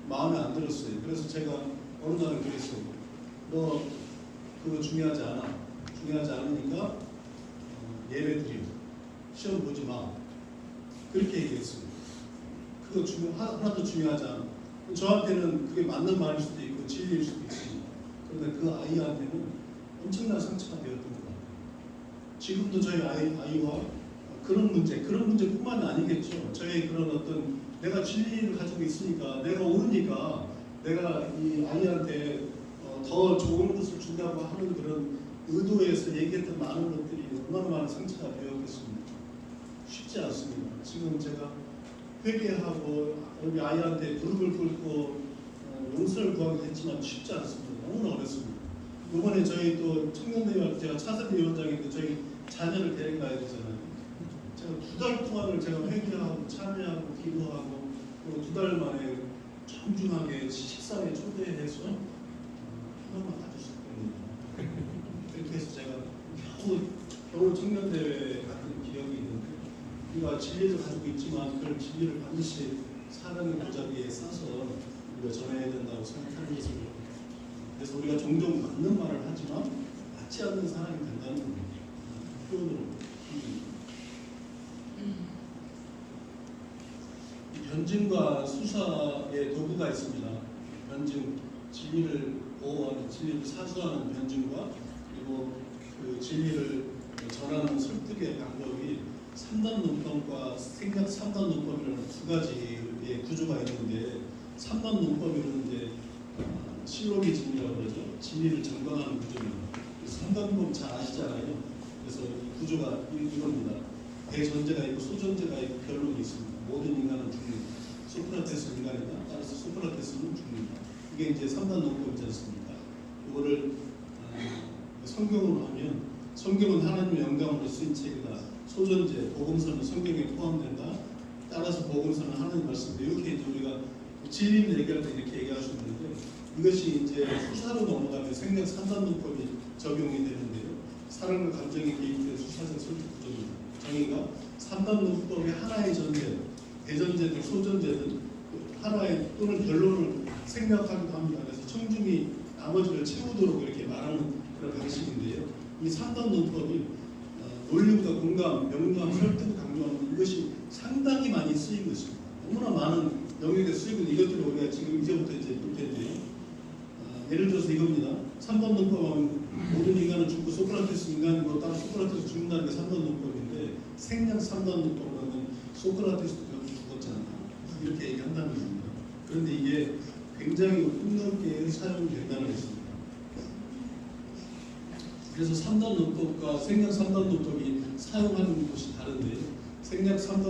마음에 안 들었어요. 그래서 제가 어느 날은 그랬어요. 너 그거 중요하지 않아. 중요하지 않으니까 예배 드리고 시험 보지 마. 그렇게 얘기했습니다. 그거 하나도 중요하지 않아. 저한테는 그게 맞는 말일 수도 있고 진리일 수도 있습니다. 그런데 그 아이한테는 엄청난 상처가 되었던 것 같아요. 지금도 저희 아이와 그런 문제뿐만 아니겠죠. 저희 그런 어떤 내가 진리를 가지고 있으니까 내가 옳으니까 내가 이 아이한테 더 좋은 것을 준다고 하는 그런 의도에서 얘기했던 많은 것들이 얼마나 많은 상처가 되었겠습니까? 쉽지 않습니다. 지금 제가 회개하고 우리 아이한테 무릎을 꿇고 용서를 구하기도 했지만 쉽지 않습니다. 너무나 어렵습니다. 이번에 저희 또 청년대회 제가 차세대 위원장인데 저희 자녀를 데려가야 되잖아요. 제가 2달 동안을 제가 회개하고 참여하고 기도하고 그리고 2달 만에 정중하게 식사에 초대해서 하나만 가주셨거든요. 그렇게 해서 제가 겨우 청년대회 같은 기억이 있는데 우리가 진리를 가지고 있지만 그런 진리를 반드시 사랑의 보자기에 싸서 우리가 전해야 된다고 생각하는 것입니다. 그래서 우리가 종종 맞는 말을 하지만 맞지 않는 사람이 된다는 표현으로 변증과 수사의 도구가 있습니다. 변증, 진리를 보호하는, 진리를 사수하는 변증과 그리고 그 진리를 전하는 설득의 방법이 3단 논법과 생각 3단 논법이라는 두 가지의 구조가 있는데 3단 논법에는 이제 실로기즘이라고 그러죠. 진리를 장관하는 구조입니다. 3단 논법 잘 아시잖아요. 그래서 이 구조가 이겁니다. 대전제가 있고 소전제가 있고 결론이 있습니다. 모든 인간은 죽는다. 소크라테스 인간이다. 따라서 소크라테스는 죽는다. 이게 이제 3단 논법이지 않습니까? 이거를 성경으로 하면 성경은 하나님의 영감으로 쓰인 책이다. 소전제, 복음서는 성경에 포함된다. 따라서 복음서는 하나님 말씀인데 이렇게 이제 우리가 진리를 얘기할 때 이렇게 얘기할 수 있는데 이것이 이제 수사로 넘어가면 생략 3단 논법이 적용이 되는데요. 사랑과 감정이 개입된 수사적 설득 구조입니다. 정의가 3단 논법의 하나의 전제, 대전제든 소전제든 하나의 또는 결론을 생략하기도 합니다. 그래서 청중이 나머지를 채우도록 이렇게 말하는 그런 방식인데요. 이 3단 논법이 논리보다 공감, 명료함, 설득, 강조하는 이것이 상당히 많이 쓰인 것입니다. 너무나 많은 영역에 쓰이고 이것들을 우리가 지금 이제부터 이제 볼 텐데요. 예를 들어서 이겁니다. 3단 논법은 모든 인간은 죽고 소크라테스 인간이고 따라 소크라테스 죽는다는 게 3단 논법인데 생략 3단 논법으로는 소크라테스도 결국 죽었잖아요. 이렇게 얘기한다는 겁니다. 그런데 이게 굉장히 폭넓게 사용된다는 것입니다. 그래서 3단 논법과 생략 3단 논법이 사용하는 것이 다른데 생략 3단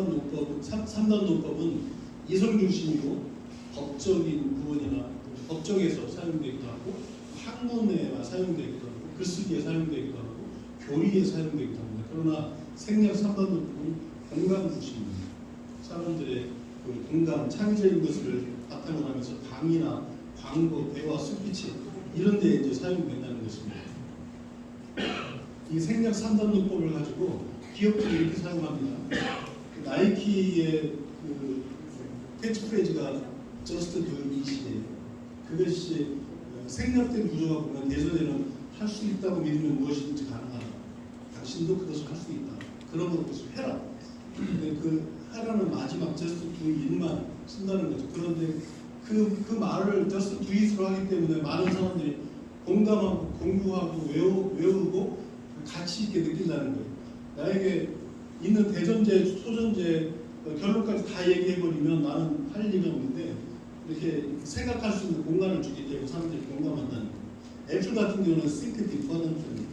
논법은 이성 중심이고 법적인 부분이나 법정에서 사용되기도 하고 학문에 사용되기도 하고 글쓰기에 사용되기도 하고 교리에 사용되기도 합니다. 그러나 생략 3단 논법은 공감 중심입니다. 사람들의 그 공감, 창의적인 것을 바탕으로 하면서 강의나 광고, 대화, 스피치 이런 데 이제 사용된다는 것입니다. 이 생략 3단 논법을 가지고 기업들이 이렇게 사용합니다. 나이키의 그 캐치프레이즈가 Just Do It이에요. 그것이 생략된 구조가 보면 예전에는 할 수 있다고 믿으면 무엇이든지 가능하다. 당신도 그것을 할 수 있다. 그런 것을 해라. 근데 그 하라는 마지막 Just Do It만 쓴다는 거죠. 그런데 그 말을 Just Do It으로 하기 때문에 많은 사람들이 공감하고 공부하고 외우고 가치 있게 느낀다는 거예요. 나에게 있는 대전제, 소전제 결론까지 다 얘기해버리면 나는 할 일이 없는데 이렇게 생각할 수 있는 공간을 주기 때문에 사람들이 공감한다는 거예요. 애플 같은 경우는 Think Differently,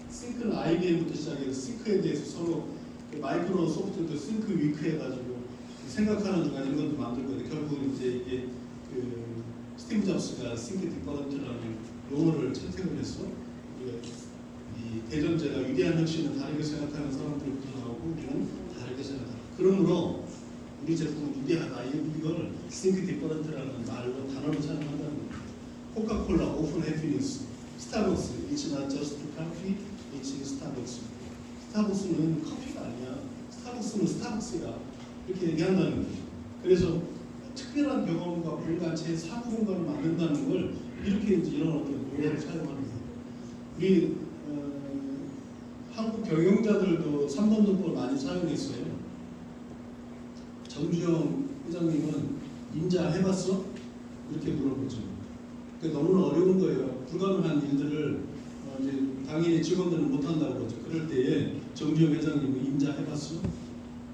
Think는 IBM부터 시작해서 Think에 대해서 서로 마이크로소프트도 Think Week 해가지고 생각하는 중간 이런 것도 만들거든요. 결국은 이제 이게 그 스티브 잡스가 Think Different라는 용어를 채택을 해서 이 대전제가 위대한 혁신은 다르게 생각하는 사람들부터 나오고 우리는 다르게 생각한다. 그러므로 우리 제품은 위대하다. 이걸 Think Different라는 말로 단어를 사용한다는 겁니다. 코카콜라, 오픈 해피니스, 스타벅스, It's not just coffee, it's Starbucks. 스타벅스는 커피가 아니야. 스타벅스는 스타벅스야. 이렇게 얘기한다는 거죠. 그래서 특별한 경험과 공간체, 사고 공간을 만든다는 걸 이렇게 이제 이런 어떤 용어를 사용하는 거예요. 우리 한국 경영자들도 3번 논법을 많이 사용했어요. 정주영 회장님은 임자 해봤어? 이렇게 물어보죠. 그러니까 너무나 어려운 거예요. 불가능한 일들을 이제 당연히 직원들은 못한다고 그러죠. 그럴 때에 정주영 회장님은 임자 해봤어?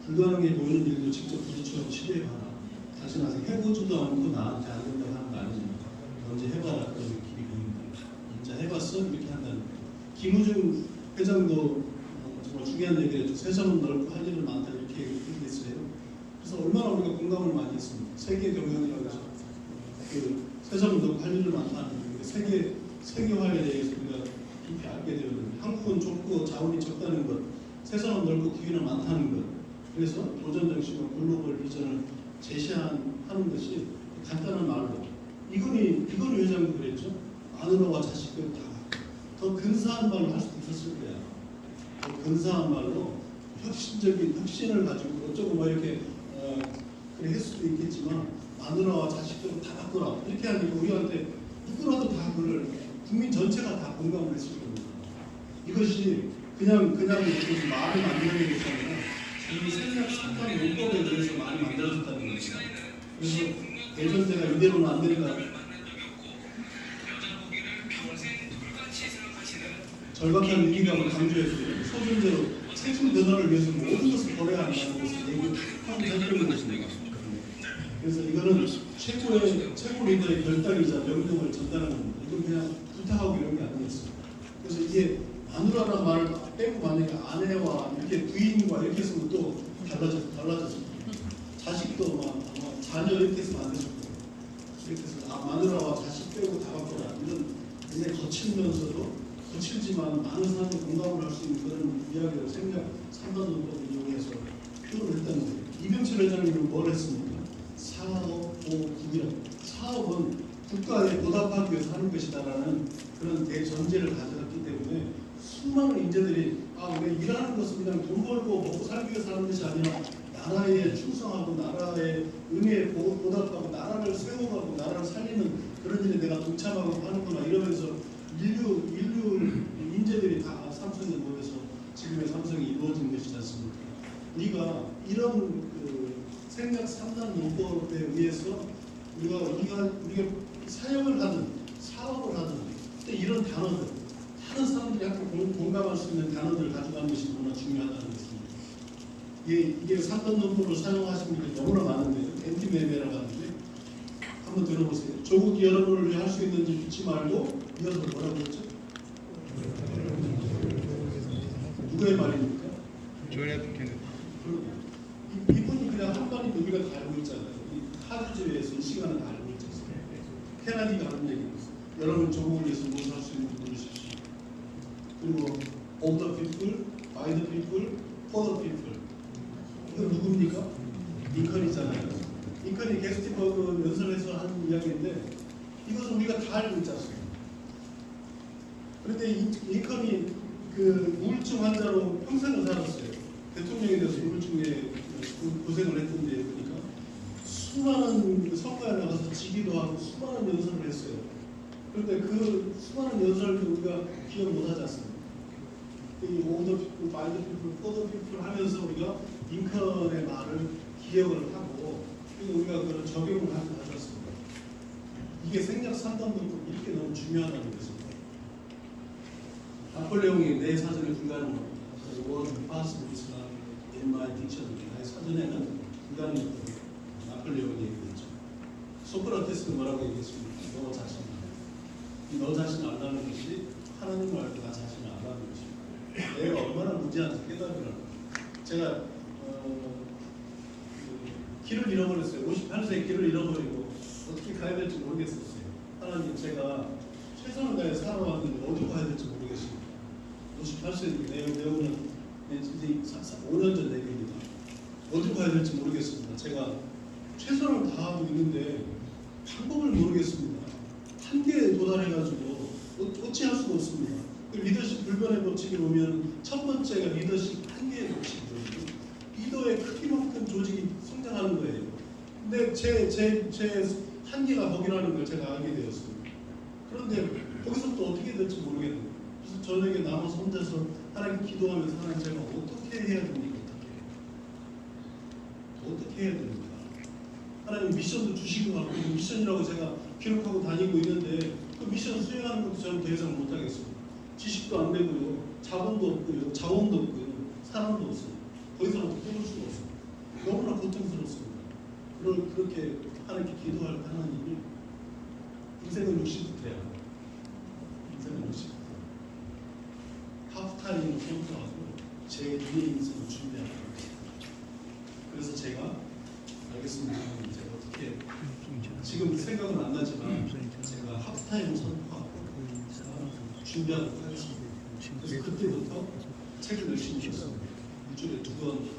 불가능해 보이는 일도 직접 부딪혀 시도해봐라. 당신 아직 해보지도 않고 나한테 안 된다고 하는 거 아니냐. 언제 해봐라. 그런 느낌이 보입니다. 임자 해봤어? 이렇게 한다는 거예요. 김우중 회장도 정말 중요한 얘기를 했죠. 세상은 넓고 할 일은 많다 이렇게 얘기했어요. 그래서 얼마나 우리가 공감을 많이 했습니다. 세계 경영이라고 해서 그 세상은 넓고 할 일은 많다는 게 세계화에 대해서 우리가 깊이 알게 되거든요. 한국은 좁고 자원이 적다는 것, 세상은 넓고 기회는 많다는 것. 그래서 도전 정신과 글로벌 비전을 제시하는 것이 간단한 말로 이건희 회장도 그랬죠. 마누라와 자식들 다 더 근사한 말로 할 수도 있었을 거야. 더 근사한 말로 혁신적인 혁신을 가지고 어쩌고 뭐 이렇게 그래 했을 수도 있겠지만 마누라와 자식들을 다 바꾸라 이렇게 하니까 우리한테 누구라도 다 그걸 국민 전체가 다 공감을 했을 겁니다. 이것이 그냥 이렇게 말을 만드는 것이 아니라 이 생각 상관 용법에 의해서 많이 만들어졌다는 것이다. 그래서 대전제가 이대로는 안 된다. 절박한 위기감을 강조했어요. 소준제로 세금 변화를 위해서 모든 것을 버려야 한다는 것을 얘기하는 대표인 것입니다. 그래서 이거는 최고 리더의 결단이자 명령을 전달하는 겁니다. 이건 그냥 부탁하고 이런 게 아니었어요. 그래서 이게 마누라라는 말을 빼고 만약에 아내와 이렇게 부인과 이렇게 했으면 또 달라졌습니다. 자식도 막 자녀 이렇게 했으면 안 되실 거예요. 이렇게 해서 마누라와 자식 빼고 다 바꿔라. 이런 굉장히 거칠면서도 거칠지만 많은 사람이 공감을 할 수 있는 그런 이야기를 생각 3단 논법을 이용해서 표현을 했다는 거예요. 이병철 회장님은 뭘 했습니까? 사업, 보국이라 사업은 국가에 보답하기 위해서 하는 것이다라는 그런 대전제를 가져갔기 때문에 수많은 인재들이 우리 일하는 것은 그냥 돈 벌고 먹고 살기 위해서 하는 것이 아니라 나라에 충성하고 나라의 은혜에 보답하고 나라를 세워가고 나라를 살리는 그런 일에 내가 동참하고 하는구나 이러면서 인류 인재들이 다 삼성에 모여서 지금의 삼성이 이루어진 것이지 않습니까? 우리가 이런 생각 3단 논법에 의해서 우리가 사역을 하든 사업을 하든 그때 이런 단어들 다른 사람들이 함께 공감할 수 있는 단어들을 가져가는 것이 너무나 중요하다는 것입니다. 이게 3단 논법을 사용하시는 분들이 너무나 많은데 엔티매매라고 하는데 한번 들어보세요. 조국 여러분을 위해 할 수 있는지 묻지 말고 이어서 뭐라고 했죠? 누구의 말입니까? 존 F 케네디. 이분이 그냥 한마디 우리가 다 알고 있잖아요. 이 하드지에서 이 시간은 다 알고 있잖아요. 케네디가 하는 얘기입니다. 여러분 조국을 위해서 무엇을 할 수 있는지 물으십시오. 그리고 of the people, by the people, for the people. 이건 누굽니까? 링컨이잖아요. 링컨이 게스티버그 연설에서 하는 이야기인데 이것은 우리가 다 알고 있지 않습니까? 그런데 링컨이 그 우울증 환자로 평생을 살았어요. 대통령이 돼서 우울증에 고생을 했던데 보니까 수많은 선거에 나가서 지기도 하고 수많은 연설을 했어요. 그런데 그 수많은 연설도 우리가 기억 못하지 않습니까? 이 오더 피플, 바이 더 피플, 포더 피플 하면서 우리가 링컨의 말을 기억을 하고 그리고 우리가 그걸 적용을 하고 가져왔습니다. 이게 생략 3단도 이렇게 너무 중요하다는 것입니다. 나폴레옹이 내 사전에 불가능합니다. 워드 파스미스나 인마이 딕션 나의 사전에는 불가능했다고 나폴레옹이 얘기했죠. 소크라테스는 뭐라고 얘기했습니까? 너 자신 알라. 너 자신 알라는 것이 하나님을 알고 나 자신을 알라는 것입니다. 내가 얼마나 무지한지 깨달으라고. 제가 길을 잃어버렸어요. 58세에 길을 잃어버리고 어떻게 가야 될지 모르겠었어요. 하나님 제가 최선을 다해 살아왔는데 어디 가야 될지 모르겠습니다. 58세 내용은 이제 5년 전 얘기입니다. 어디 가야 될지 모르겠습니다. 제가 최선을 다하고 있는데 방법을 모르겠습니다. 한계에 도달해가지고 어찌할 수가 없습니다. 리더십 불변의 법칙에 보면 첫 번째가 리더십 한계의 법칙이거든요. 리더의 크기만큼 조직이 성장하는 거예요. 근데 제 한계가 거기라는 걸 제가 알게 되었습니다. 그런데 거기서 또 어떻게 될지 모르겠네요. 그래서 저녁에 남아서 혼자서 하나님 기도하면서 하나님 제가 어떻게 해야 됩니까? 어떻게 해야 됩니까? 하나님 미션도 주신 것 같고 미션이라고 제가 기록하고 다니고 있는데 그 미션 수행하는 것도 저는 더 이상 못하겠습니다. 지식도 안 되고요. 자본도 없고요. 자원도 없고요. 사람도 없어요. 더 이상 어떻게 해볼 수가 없어요. 너무나 고통스럽습니다. 그렇게 하나님께 기도할 하나님이 인생은 60부터야. 인생은 60부터. 하프타임으로 생각하고 제 위의 인생을 준비하는 겁니다. 그래서 제가 알겠습니다. 제가 어떻게 지금 생각은 안 나지만 제가 하프타임을 선포하고 준비하도록 하겠습니다. 그래서 그때부터 책을 열심히 읽었습니다. 일주일에 2권,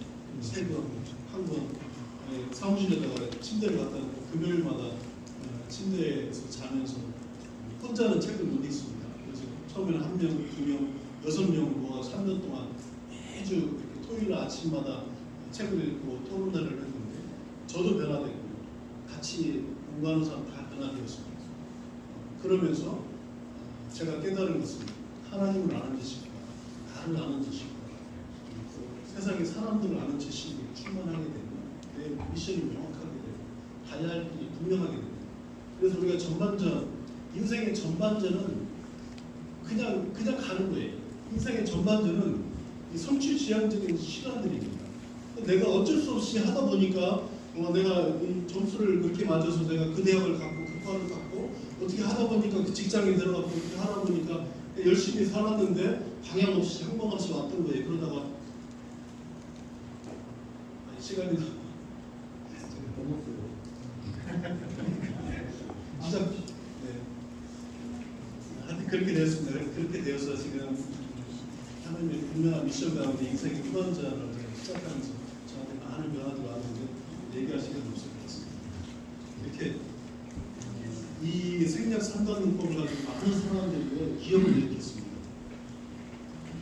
3권, 1권 사무실에다가 침대를 갖다 놓고 금요일마다 침대에서 자면서 혼자는 책을 못 읽습니다. 그래서 처음에는 1명, 2명, 6명을 모아서 3년 동안 매주 이렇게 토요일 아침마다 책을 읽고 토론회를 했는데 저도 변화되고 같이 공부하는 사람 다 변화되었습니다. 그러면서 제가 깨달은 것은 하나님을 아는 지식과 나를 아는 지식과 세상의 사람들을 아는 지식이 충만하게 되면 내 미션이 명확하게 되고 가야 할 길이 분명하게 됩니다. 그래서 우리가 전반전, 인생의 전반전은 그냥 가는 거예요. 인생의 전반전은 성취지향적인 시간들입니다. 내가 어쩔 수 없이 하다 보니까 내가 이 점수를 그렇게 맞아서 내가 그 대학을 갖고 그 과를 갖고 어떻게 하다 보니까 그 직장에 들어가고 그렇게 하다 보니까 열심히 살았는데 방향 없이 항방 없이 왔던 거예요. 그러다가 시간이 넘었어요. 진짜 하여튼 그렇게 되었습니다. 그렇게 되어서 지금 하나님의 분명한 미션 가운데 인생의 후반전을 시작하면서 저한테 많은 변화들이 왔는데 얘기할 시간이 없을 것 같습니다. 이렇게 이 생략 상담법을 가지고 많은 사람들이 기억을 일으켰습니다.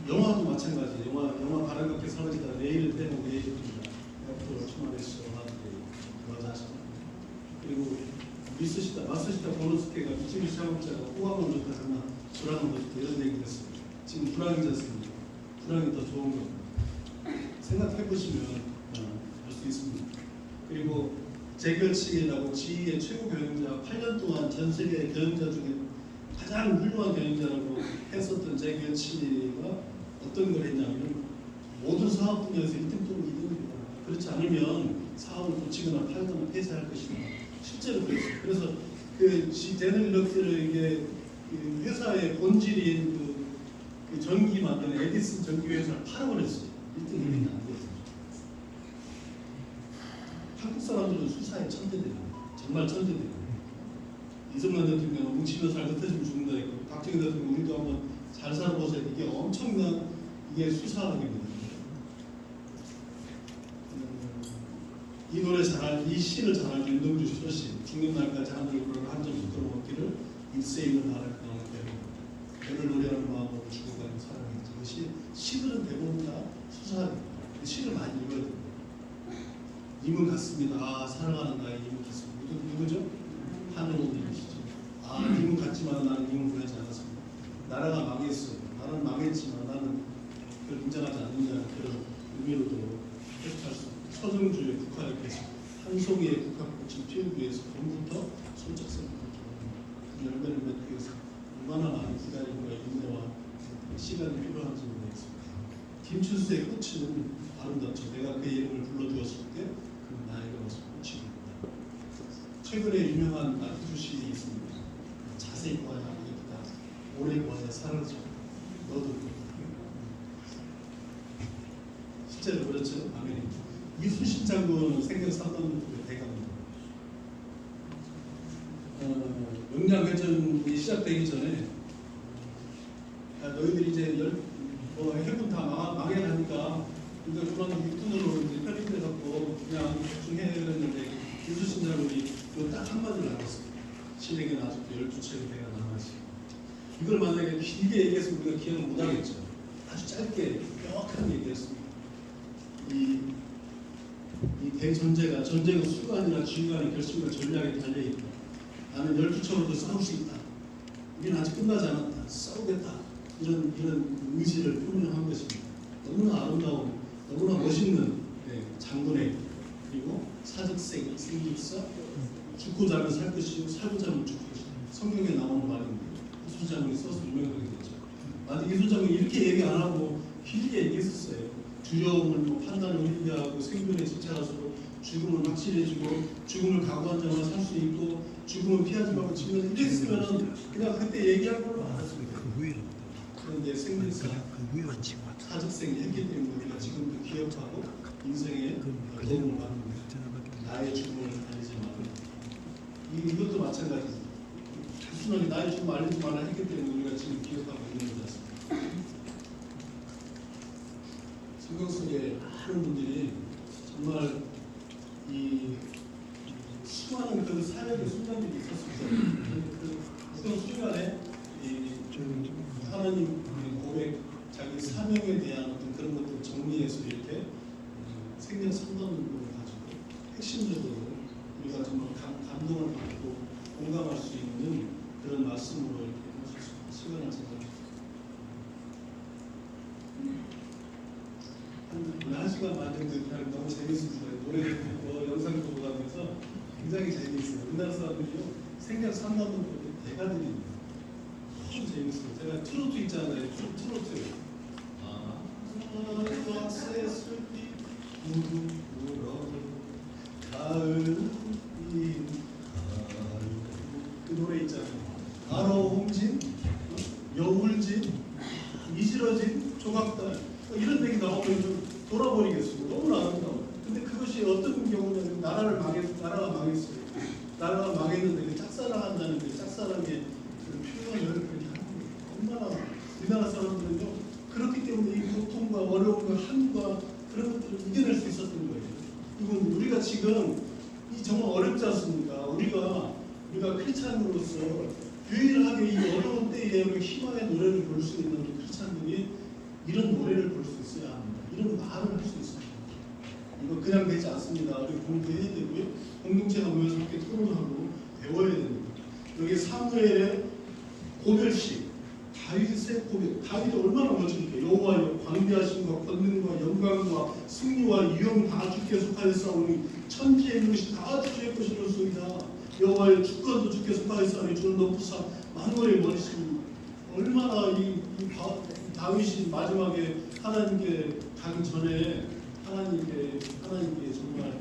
영화도 마찬가지. 영화 바람같게 사라지다 내일을 빼고 내일을 듭니다. 앞으로 충만했어 하는데 맞아. 그리고 마스시타 보노스케가 미치미 창업자가 호감을 못하잖아 불황은 더 이런 얘기를 했습니다. 지금 불황이지 않습니까? 불황이 더 좋은 겁니다. 생각해 보시면 알 수 있습니다. 그리고 제결치라고 지휘의 최고 경영자 8년 동안 전 세계 경영자 중에 가장 훌륭한 경영자라고 했었던 제결치가 어떤 걸 했냐면 모든 사업 분야에서 1등 또는 2등입니다. 그렇지 않으면 사업을 고치거나 팔거나 폐쇄할 것이다. 실제로 그랬어요. 그래서 그 제너럴일렉트릭의 그 회사의 본질인 그 전기 만드는 에디슨 전기 회사를 팔아버렸어요. 1등 2등이 안 됐어요. 한국 사람들은 수사에 천재들이에요. 정말 천재들이에요. 이승만 대통령 뭉치면 살고 터지면 죽는다 했고 박정희 대통령 우리도 한번 잘 살아보세요. 이게 엄청난 이게 수사학입니다. 이 노래 이 시를 잘하는 윤동주 소시 죽는 날까지 하늘을 보라 한점 부끄러워 먹기를 일세 있는 나를 그나마 배우 배를 노래하는 마음으로 죽어가는 사랑이지. 이것이 시들은 대부분 다 수사학입니다. 시를 많이 읽어야 됩니다. 님은 같습니다. 아 사랑하는 나의 님은 같습니다. 누구죠? 하느님이시죠. 아 님은 같지만 나는 님을 구하지 않았습니다. 나라가 망했어요. 나는 망했지만 나는 그걸 인정하지 않는다는 그런 의미로도 해석할 수 있습니다. 서정주의 국화를 펴서 한 송이의 국화꽃을 피우기 위해서 봄부터 손짝새를 그 열매를 맺기 위해서 얼마나 많은 기다림과 인내와 시간이 필요한지 모르겠습니다. 김춘수의 꽃은 아름답죠. 내가 그 이름을 불러주었을 때 그 나이가 와서 꽃입니다. 최근에 유명한 나트주 시인이 있습니다. 자세히 보아야 하겠다. 오래 보아야 사라져. 너도 실제로 그렇죠. 아멘. 이수신 장군은 생각 상담법의 대가입니다. 영양회전이 시작되기 전에 너희들이 이제 해군 다 망해가니까 그러니까 그런 육군으로 이제 편입돼갖고 그냥 중해 그랬는데 이수신 장군이 딱 한마디를 나눴어요. 실행에는 아직도 12채의 배가 남아있어요. 이걸 만약에 길게 얘기했으면 우리가 기억을 못하겠죠. 아주 짧게 명확하게 얘기했습니다. 이 대전제가 전쟁은 수가 아니라 지휘관의 결심과 전략에 달려있다. 나는 12척으로도 싸울 수 있다. 우리는 아직 끝나지 않았다. 싸우겠다. 이런 의지를 표명한 것입니다. 너무나 아름다운, 너무나 멋있는 장군의 그리고 사직생, 생직사, 죽고자 하면 살 것이요 살고자 하면 죽을 것이다. 성경에 나오는 말입니다. 이순장군이 써서 유명하게 됐죠. 만약 이순장군이 이렇게 얘기 안 하고 길게 얘기했었어요. 두려움을 판단을 회개하고 생존에 집착하고 죽음을 확실해지고 죽음을 각오한 자만 살 수 있고 죽음을 피하지 말고 지금 이렇게 했으면은 그냥 그때 얘기할 걸로 알았습니다. 그런데 생직사, 사직생 했기 때문에 우리가 지금도 기억하고 인생의 도움을 받는 나의 죽음을 알리지 마라. 이것도 마찬가지입니다. 단순하게 나의 죽음을 알리지 마라 했기 때문에 우리가 지금 기억하고 있는 거지 않습니까? 성경 속에 많은 분들이 정말 이 수많은 그 사역의 순간들이 있었습니다. 그 순간에 하나님 고백, 자기 사명에 대한 어떤 그런 것들을 정리해서 이렇게 생명 상담을 가지고 핵심적으로 우리가 정말 감동을 받고 공감할 수 있는 그런 말씀으로 이렇게 시간을 제가 한 시간 반 정도 그냥 너무 재밌습니다. 노래 듣고 영상 보고 가면서 굉장히 재미있어요. 우리나라 사람들이요 생명 상담을 보고 대가들입니다. 너무 재밌어요. 제가 트로트 있잖아요. 트로트. 악세슬빛 물어 가을 그 노래 있잖아요. 아로홍진, 여울진, 이지러진 조각달 이런 얘기 나오면 좀 돌아버리겠어요. 너무나 아름다워. 근데 그것이 어떤 경우냐면 나라가 망했어요. 나라가 망했는데 그 짝사랑한다는 그 짝사랑의 그 표현을 그렇게 하는 거예요. 얼마나 우리나라 사람들은요 그렇기 때문에 이 고통과 어려움과 한과 그런 것들을 이겨낼 수 있었던 거예요. 이건 우리가 지금 이 정말 어렵지 않습니까? 우리가 크리스찬으로서 유일하게 이 어려운 때에 우리 희망의 노래를 부를 수 있는 우리 크리스찬들이 이런 노래를 부를 수 있어야 합니다. 이런 말을 할 수 있어야 합니다. 이거 그냥 되지 않습니다. 우리 공부해야 되고요. 공동체가 모여서 함께 토론하고 배워야 됩니다. 여기 사무엘의 고별식, 다윗의 고백, 다윗이 얼마나 멋집니까? 여호와여 광대하심과 권능과 영광과 승리와 위엄 다 주께 속하였사오니 천지에 있는 것이 다 주의 것이로소이다. 여호와의 주권도 주께 속하였사오니 주는 높으사 만월의 머리시니 얼마나 이 다윗이 마지막에 하나님께 가기 전에 하나님께 정말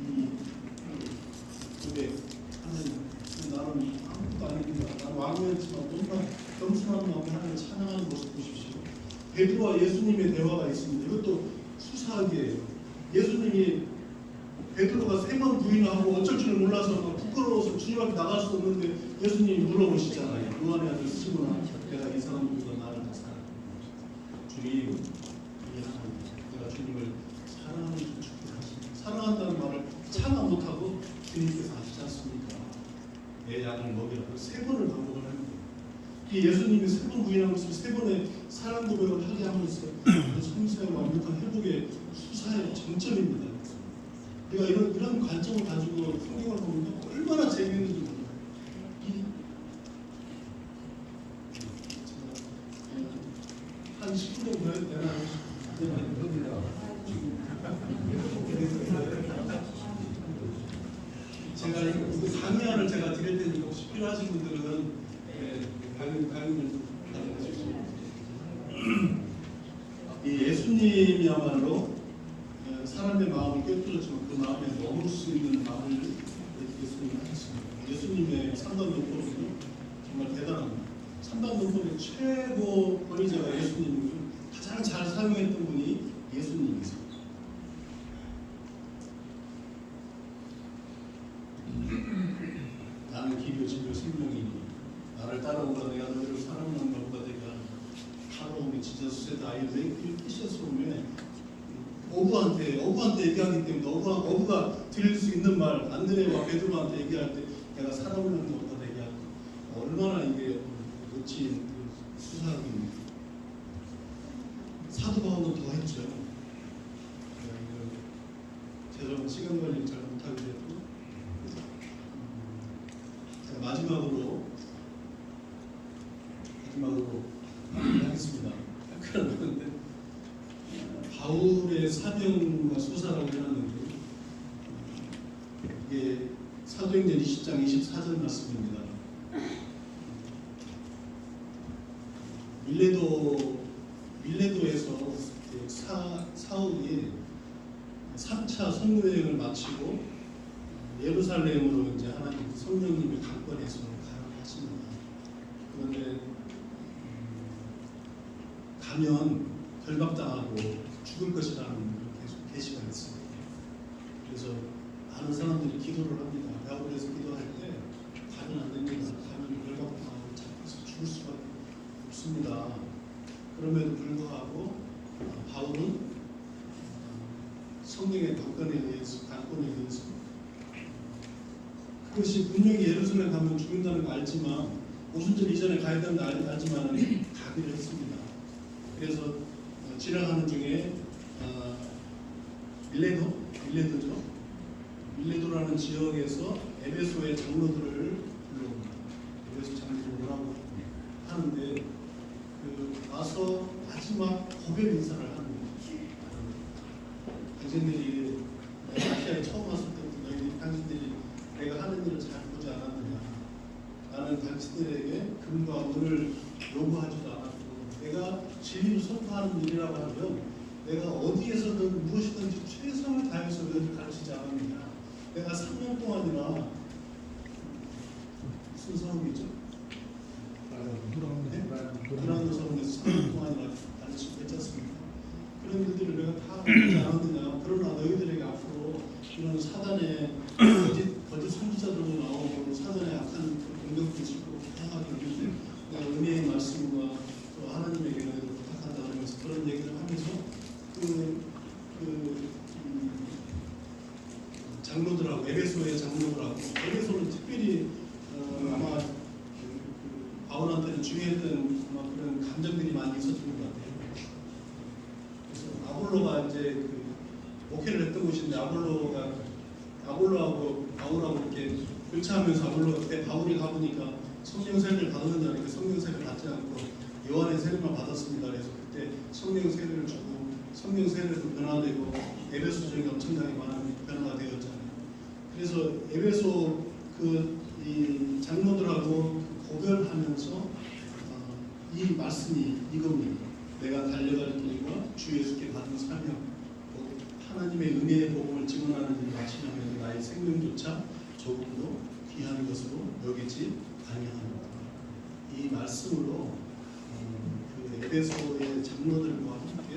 이 고백, 하나님 나는 아무것도 아닙니다. 나는 왕이었지만 너무나 겸손한 마음으로 하나님을 찬양하는 모습 보십시오. 베드로와 예수님의 대화가 있습니다. 이것도 수사하기예요. 예수님이 베드로가 3번 부인하고 어쩔 줄 몰라서 부끄러워서 주님 앞에 나갈 수 없는데 예수님이 물어보시잖아요. 요한의 아들 시몬아, 내가 이 사람들보다 나를 더 사랑해. 주님, 내가 주님을 사랑하는 줄 축복하십니다. 사랑한다는 말을 참아 못하고 주님께서 하시지 않습니까? 내 양을 먹이라고 3번을 반복을 합니다. 이 예수님이 3번 부인하면서 3번의 사랑 고백을 하게 하면서 성사의 완벽한 회복의 수사의 정점입니다. 우리가 이런 관점을 가지고 성경을 보면 얼마나 재미있는지 몰라요. 한 10분 정도 되나? 제가 강의안을 제가 드릴 테니까 혹시 필요하신 분들은 강의를 받아주시고 이 예수님이야말로 사람의 마음을 꿰뚫었지만 그 마음에 머물 수 있는 마음을 예수님이 하셨습니다. 예수님의 3단 논법은 정말 대단합니다. 3단 논법의 최고 권위자가 예수님이고 가장 잘 사용했던 분이 예수님이세요. 나는 길이요 진리요 생명이니 나를 따라오라 내가 너희를 사랑하는 것보다 내가 하나님의 지저스의 아이를 뜻이었으면 어부한테 얘기하기 때문에 어부가 들을 수 있는 말 안드레와 베드로한테 얘기할 때 내가 사람을 것보다 얘기하고 얼마나 이게 멋진 수사학입니다. 사도 바울은 더 했죠. 제가 시간 관리를 잘 못하게 됐고 마지막으로 하겠습니다. 바울의 사명과 수사라고 해놨는데 이게 사도행전 20장 24절 말씀입니다. 밀레도에서 사울이 3차 선교 여행을 마치고 예루살렘으로 이제 하나님 성령님의 강권에서 가라고 하십니다. 그런데 가면 결박당하고 죽을 것이라는 계속 계시가 있습니다. 그래서 많은 사람들이 기도를 합니다. 야고보에서 기도할 때 가면 안 됩니다. 가면 결박당하고 잡혀서 죽을 수밖에 없습니다. 그럼에도 불구하고 바울은 성령의 강권에 의해서 그것이 분명히 예루살렘 가면 죽는다는 걸 알지만 오순절 이전에 가야 된다는 걸 알지만 가기로 했습니다. 그래서 지나가는 중에 밀레도라는 지역에서 에베소의 장로들을 불러옵니다. 에베소 장로들을 오라고 하는데 와서 마지막 고별 인사를 하는 거예요. 당신들이 아시아에 처음 왔을 때부터 당신들이 내가 하는 일을 잘 보지 않았느냐. 나는 당신들에게 금과 은을 요구하지도 않았고 내가 진리를 선포하는 일이라고 하면 내가 어디에서든 무엇이든지 최선을 다해서 너희를 가르치지 않았느냐. 내가 3년 동안이나 무슨 성이죠? 두란노 성에서 3년 동안이나 가르치고 있지 않습니까? 그런 일들을 내가 다 하지 않았느냐. 그러나 너희들에게 앞으로 이런 사단의 거짓 선지자들도 나오고 사단의 악한 공격도 있고 다양하게 있는데 내가 은혜의 말씀과 또 하나님에게 너희들 부탁한다 그러면서 그런 얘기를 하면서 장로들하고 에베소의 장로들하고 에베소는 특별히 아마 바울한테는 중요했던 아마 그런 감정들이 많이 있었던 것 같아요. 그래서 아볼로가 이제 목회를 했던 곳인데 아볼로하고 바울하고 이렇게 교차하면서 아볼로가 그때 바울이 가보니까 성령 세례를 받았느냐니까 성령 세례를 받지 않고 요한의 세례만 받았습니다. 그래서 그때 성령 세례를 주고 성령 세례도 변화되고 에베소 지역이 엄청나게 많은 변화가 되었잖아요. 그래서 에베소 이 장로들하고 고별하면서 이 말씀이 이겁니다. 내가 달려갈 길과 주 예수께 받은 사명, 하나님의 은혜의 복음을 증언하는 일을 마치려면 나의 생명조차 조금도 귀한 것으로 여기지 아니하노라. 이 말씀으로 에베소의 장로들과 함께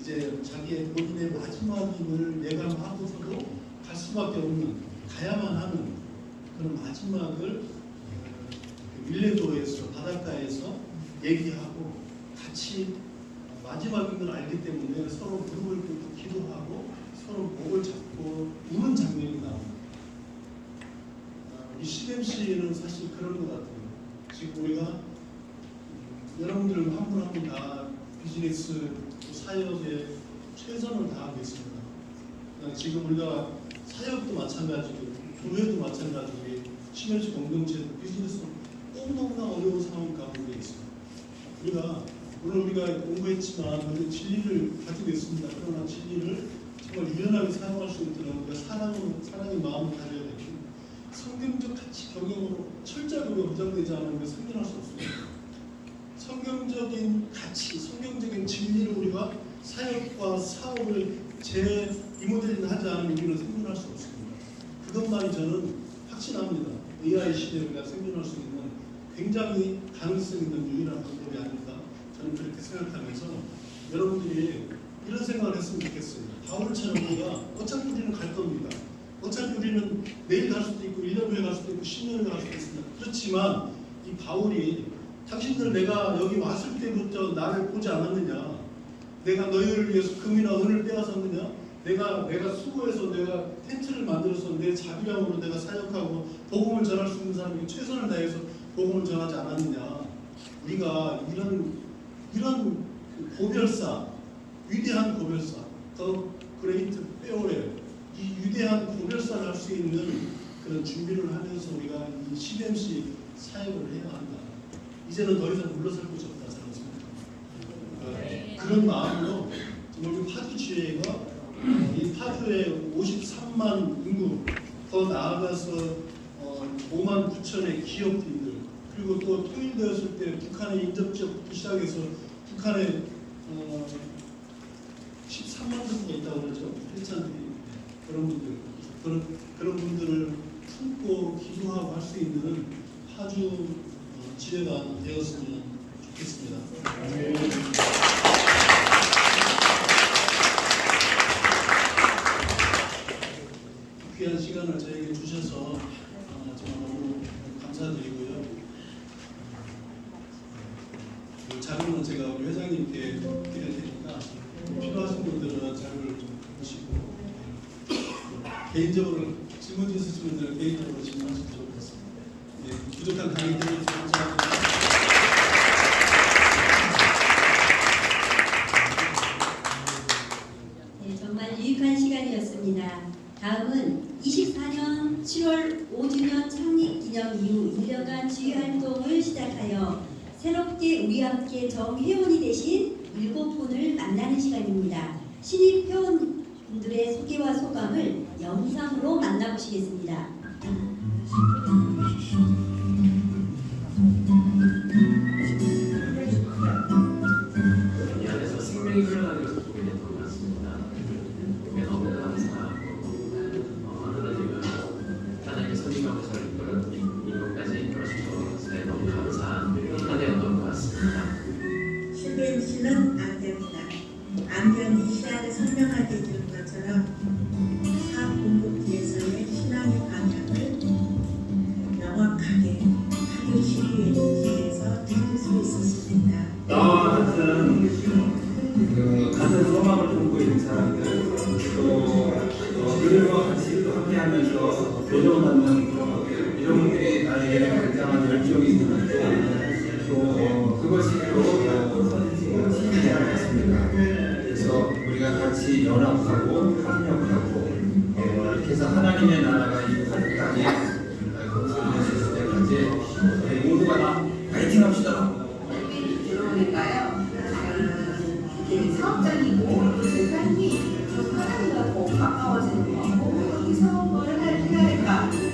이제 자기의 본인의 마지막임을 예감하고서도 갈 수밖에 없는 가야만 하는 그런 마지막을 밀레도에서 바닷가에서 얘기하고 같이 마지막인 걸 알기 때문에 서로 무릎을 꿇고 기도하고 서로 목을 잡고 우는 장면이 나옵니다. 이 CMC는 사실 그런 것 같아요. 지금 우리가 여러분들 한 분 한 분 다 비즈니스 사역에 최선을 다하고 있습니다. 지금 우리가 사역도 마찬가지고 교회도 마찬가지고 CMC 공동체도 비즈니스 너무나 어려운 상황 가운데 있습니다. 물론 우리가 공부했지만 우리 진리를 가지고 있습니다. 그러나 진리를 정말 유연하게 사용할 수 있도록 우리가 사랑의 마음을 가져야 되고 성경적 가치 경영으로 철저하게 무장되지 않으면 생존할 수 없습니다. 성경적인 가치, 성경적인 진리를 우리가 사역과 사업을 제 이모델링 하지 않으면 우리는 생존할 수 없습니다. 그것만이 저는 확신합니다. AI 시대에 우리가 생존할 수 있는 굉장히 가능성 있는 유일한 방법이 아닐까 저는 그렇게 생각하면서 여러분들이 이런 생각을 했으면 좋겠어요. 바울처럼 우리가 어차피 우리는 갈 겁니다. 어차피 우리는 내일 갈 수도 있고 1년 후에 갈 수도 있고 10년 후에 갈 수도 있습니다. 그렇지만 이 바울이 당신들 내가 여기 왔을 때부터 나를 보지 않았느냐? 내가 너희를 위해서 금이나 은을 빼앗았느냐? 내가 수고해서 내가 텐트를 만들어서 내 자비량으로 내가 사역하고 복음을 전할 수 있는 사람에게 최선을 다해서 복음을 전하지 않았느냐? 우리가 이런 고별사, 위대한 고별사, 더 그레이트 페어렐, 이 위대한 고별사를 할 수 있는 그런 준비를 하면서 우리가 이 CMC 사역을 해야 한다. 이제는 더 이상 물러설 곳이 없다 저는 생각합니다. 그런 마음으로 정말 이 파주 지회가 이 파주의 53만 인구, 더 나아가서 5만 9천의 기업인들, 그리고 또 통일되었을 때 북한의 인접지역부터 시작해서 북한에 13만 정도가 있다고 그러죠. 크리스찬들이. 그런 분들, 그런 분들을 품고 기도하고 할 수 있는 파주 지회가 되었으면 좋겠습니다. 귀한 시간을 저에게 주셔서 정말 너무 감사드리고요. 그 자료는 제가 우리 회장님께 드릴 테니까 필요하신 분들은 자료를 좀 보시고 개인적으로 질문 있으신 분들은 개인적으로 질문하시면 좋을 것 같습니다. 네, 부족한 강의 들어주셔서 감사합니다. 네, 정말 유익한 시간이었습니다. 다음은 24년 7월 5주년 창립 기념 이후 1년간 지휘 활동을 시작하여 새롭게 우리와 함께 정회원이 되신 7분을 만나는 시간입니다. 신입 회원분들의 소개와 소감을 영상으로 만나보시겠습니다. 이 안에서 생명이 흘러가는 것을 보게 됐던 것 같습니다. 그게 너무 감사하고 하나님은 하나님의 선임하고 저를 이끌어 이곳까지 이끌어주신 것에 너무 감사한 한 해였던 것 같습니다. CBMC는 안됩니다. 안변이 시야를 설명하게 해주는 것처럼 사공급지에서의 신앙의 방향을 명확하게 하루 시위에서 찾을 수 있었습니다. 나와 같은 같은 소망을 품고 있는 사람들 또 그들과 같이 또 함께하면서 교정하는 이런 분들이 나에게 굉장한 열정이 있는 또 그것이 또 힘이 되는 것 같습니다. 그래서 우리가 같이 연합하고 협력하고 이렇게 해서 하나님의 나라가 이 하늘 땅에 건설될 때까지 모두가 다 파이팅 합시다. 그러니까요. 이게 사업장이고 또 재산이 좀 하나님과 가까워지는 거고 어떻게 사업을 해야 될까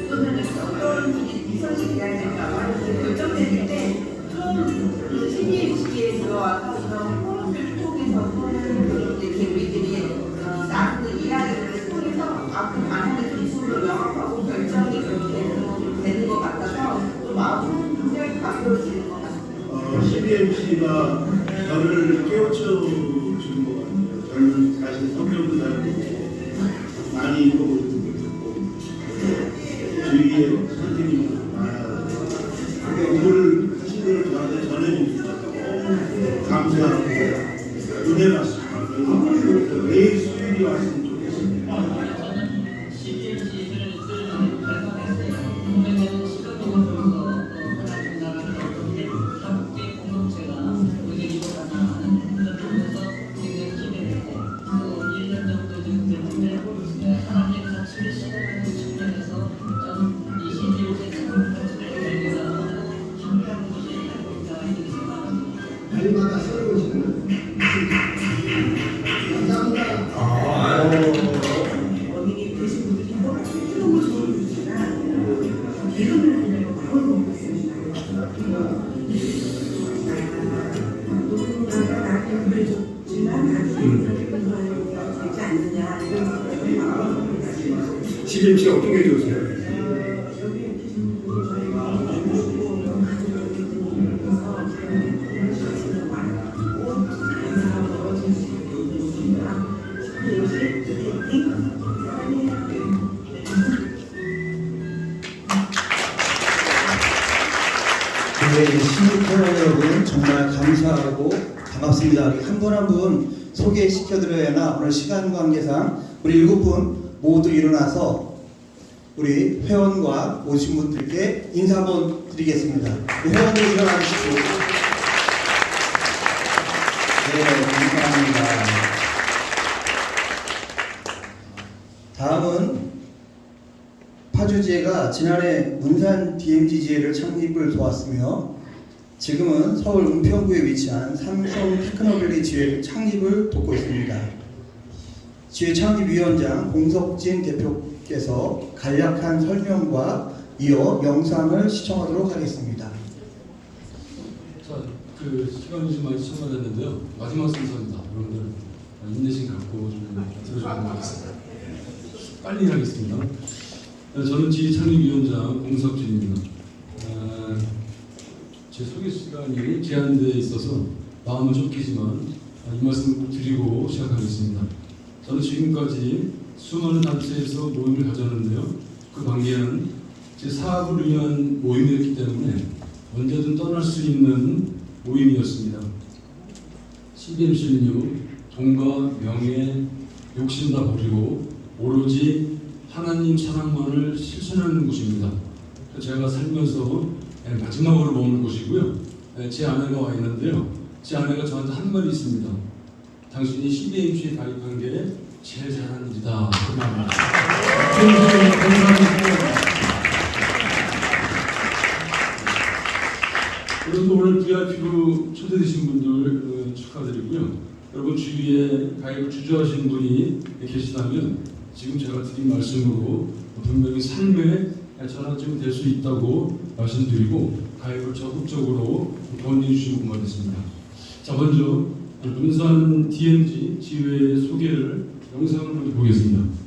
또는 어떤 분이 이선식이 해야 될까 이렇게 결정될 때좀 CBMC에 들어와서 이런 포럼을 통해서 또는 이렇게 우리들이 나누는 이야기를 통해서 앞으로 가는 기술을 명확하고 결정이 그렇게 되는 것 같아서 또 마음은 굉장히 가벼워지는 것 같습니다. CBMC가 저를 깨우쳐주는 것 같아요. 저는 사실 성경도 잘 보고 많이 읽어보고 주위에 선생님이 많아요. 근데 오늘 하신 걸 저한테 전해주니까 너무 감사하고 은혜 받습니다. 매일 수요일이 왔으면 좋겠습니다. 저는 CBMC를 발견했어요. 보면은 시도적으로 하나님 나라를 함께 공동체가 우리가 이루어가나 하는 그런 점에서 굉장히 기대되고 또 1년 정도 지금 됐는데 하나님의 가치를 실현하는 측면에서 이 CBMC의 새로운 가치를 저희가 함께하는 것이 아닐까 이렇게 생각합니다. 날마다 새로워지는 감사합니다. 원인이 되신 분들이 너무 좋은 분이지만 기름을 그냥 마음을 먹고 있습니다. 누군가가 나를 그래줬지만 나중에 되지 않느냐 이런 생각이 마음을 먹고 있습니다. CBMC 어떤 게 좋으세요? 여기 계신 분들이 저희가 가족을 믿으면서 말씀을 많고 감사하고 있습니다. 네, 신입 회원 여러분 정말 감사하고 반갑습니다. 한 분 한 분 소개시켜드려야 하나 오늘 시간 관계상 우리 7분 모두 일어나서 우리 회원과 오신 분들께 인사 한번 드리겠습니다. 회원들 일어나주시고 네, 감사합니다. 다음은 파주지회가 지난해 문산 DMZ지회를 창립을 도왔으며 지금은 서울 은평구에 위치한 삼성 테크노밸리 지회 창립을 돕고 있습니다. 지회 창립위원장 공석진 대표께서 간략한 설명과 이어 영상을 시청하도록 하겠습니다. 자, 시간이 좀 많이 첨가됐는데요. 마지막 순서입니다. 여러분들 인내심 갖고 좀 들어주시면 좋겠습니다. 빨리 하겠습니다. 저는 지회 창립위원장 공석진입니다. 제 소개 시간이 제한되어 있어서 마음은 쫓기지만 이 말씀을 꼭 드리고 시작하겠습니다. 저는 지금까지 수많은 단체에서 모임을 가졌는데요. 그 관계는 제 사업을 위한 모임이었기 때문에 언제든 떠날 수 있는 모임이었습니다. CBMC는요, 돈과 명예, 욕심 다 버리고 오로지 하나님 사랑만을 실천하는 곳입니다. 제가 살면서 마지막으로 머무는 곳이고요. 제 아내가 와 있는데요. 제 아내가 저한테 한 말이 있습니다. 당신이 CBMC에 가입한 게 제일 잘하는 일이다. 그 말입니다. 여러분 오늘 VIP로 초대되신 분들 축하드리고요. 여러분 주위에 가입을 주저하시는 분이 계시다면 지금 제가 드린 말씀으로 분명히 삶의 전환점이 될 수 있다고 말씀드리고 가입을 적극적으로 권유해 주시면 고맙겠습니다. 자, 먼저 문산 DMG 지회 소개를 영상을 먼저 보겠습니다.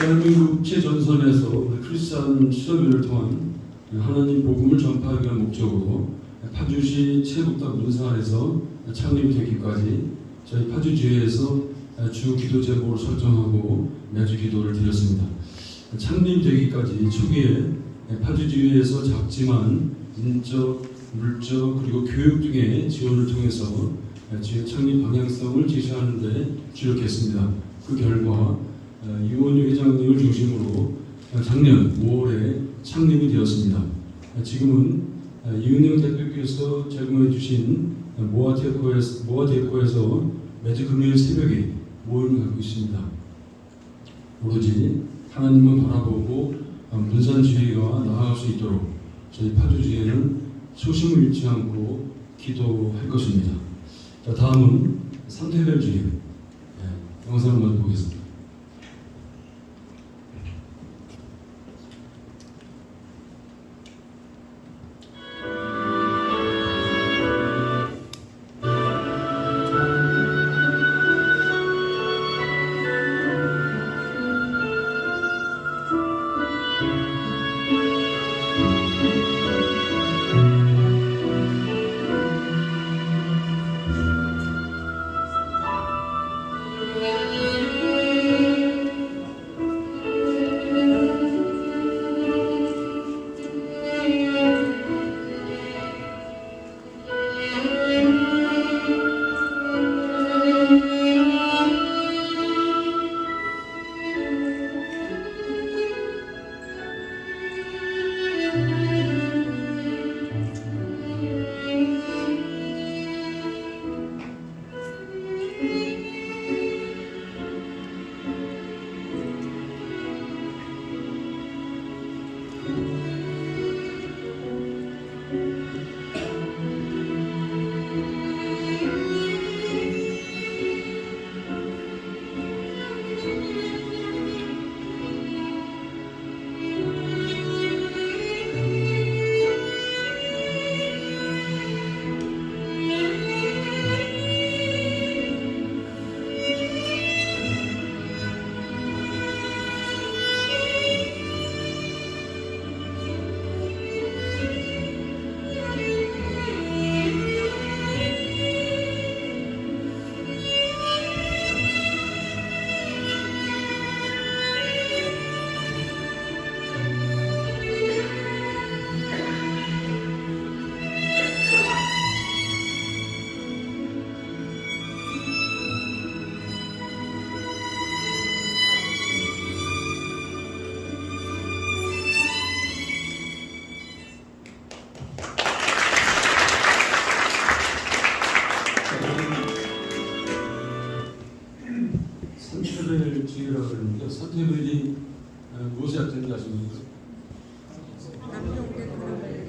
대한민국 국제전선에서 크리스찬 수련회를 통한 하나님 복음을 전파하기 위한 목적으로 파주시 체북당 문산에서 창립이 되기까지 저희 파주지회에서 주 기도 제목을 설정하고 매주 기도를 드렸습니다. 창립되기까지 초기에 파주지회에서 작지만 인적, 물적 그리고 교육 등의 지원을 통해서 지회 창립 방향성을 제시하는 데 주력했습니다. 그 결과 유원유 회장님을 중심으로 작년 5월에 창립이 되었습니다. 지금은 이은영 대표께서 제공해 주신 모아데코에서 매주 금요일 새벽에 모임을 갖고 있습니다. 오로지 하나님만 바라보고 문산지회가 나아갈 수 있도록 저희 파주지회는 초심을 잃지 않고 기도할 것입니다. 자, 다음은 삼태별지회 영상을 먼저 보겠습니다.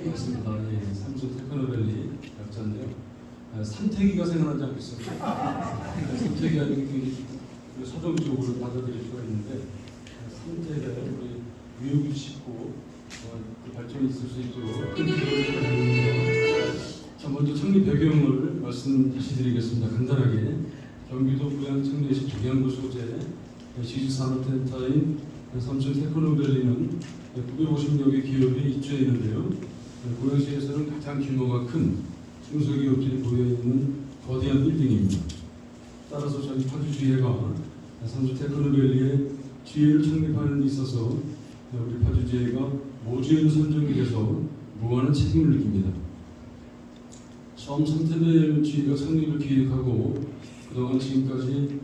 맞습니다. 예, 삼성 테크노밸리 약자인데요. 삼태기가 생각나지 않겠습니까? 삼태기 아니면 그 서정적으로 받아들일 수가 있는데 삼태가 우리 위협이 쉽고 그 발전이 있을 수 있도록 큰 기여를 합니다. 자, 먼저 창립 배경을 말씀 다시 드리겠습니다. 간단하게 경기도 부양 청내시 조양구 소재 지식산업센터인 삼성 테크노밸리는 950여 개 기업이 입주해 있는데요. 고양시에서는 가장 규모가 큰 중소기업들이 모여있는 거대한 빌딩입니다. 따라서 저희 파주지회가 삼성 테크노밸리의 지회를 창립하는 데 있어서 우리 파주지회가 모주연 선정이 돼서 무한한 책임을 느낍니다. 처음 삼태별지회가 창립을 기획하고 그동안 지금까지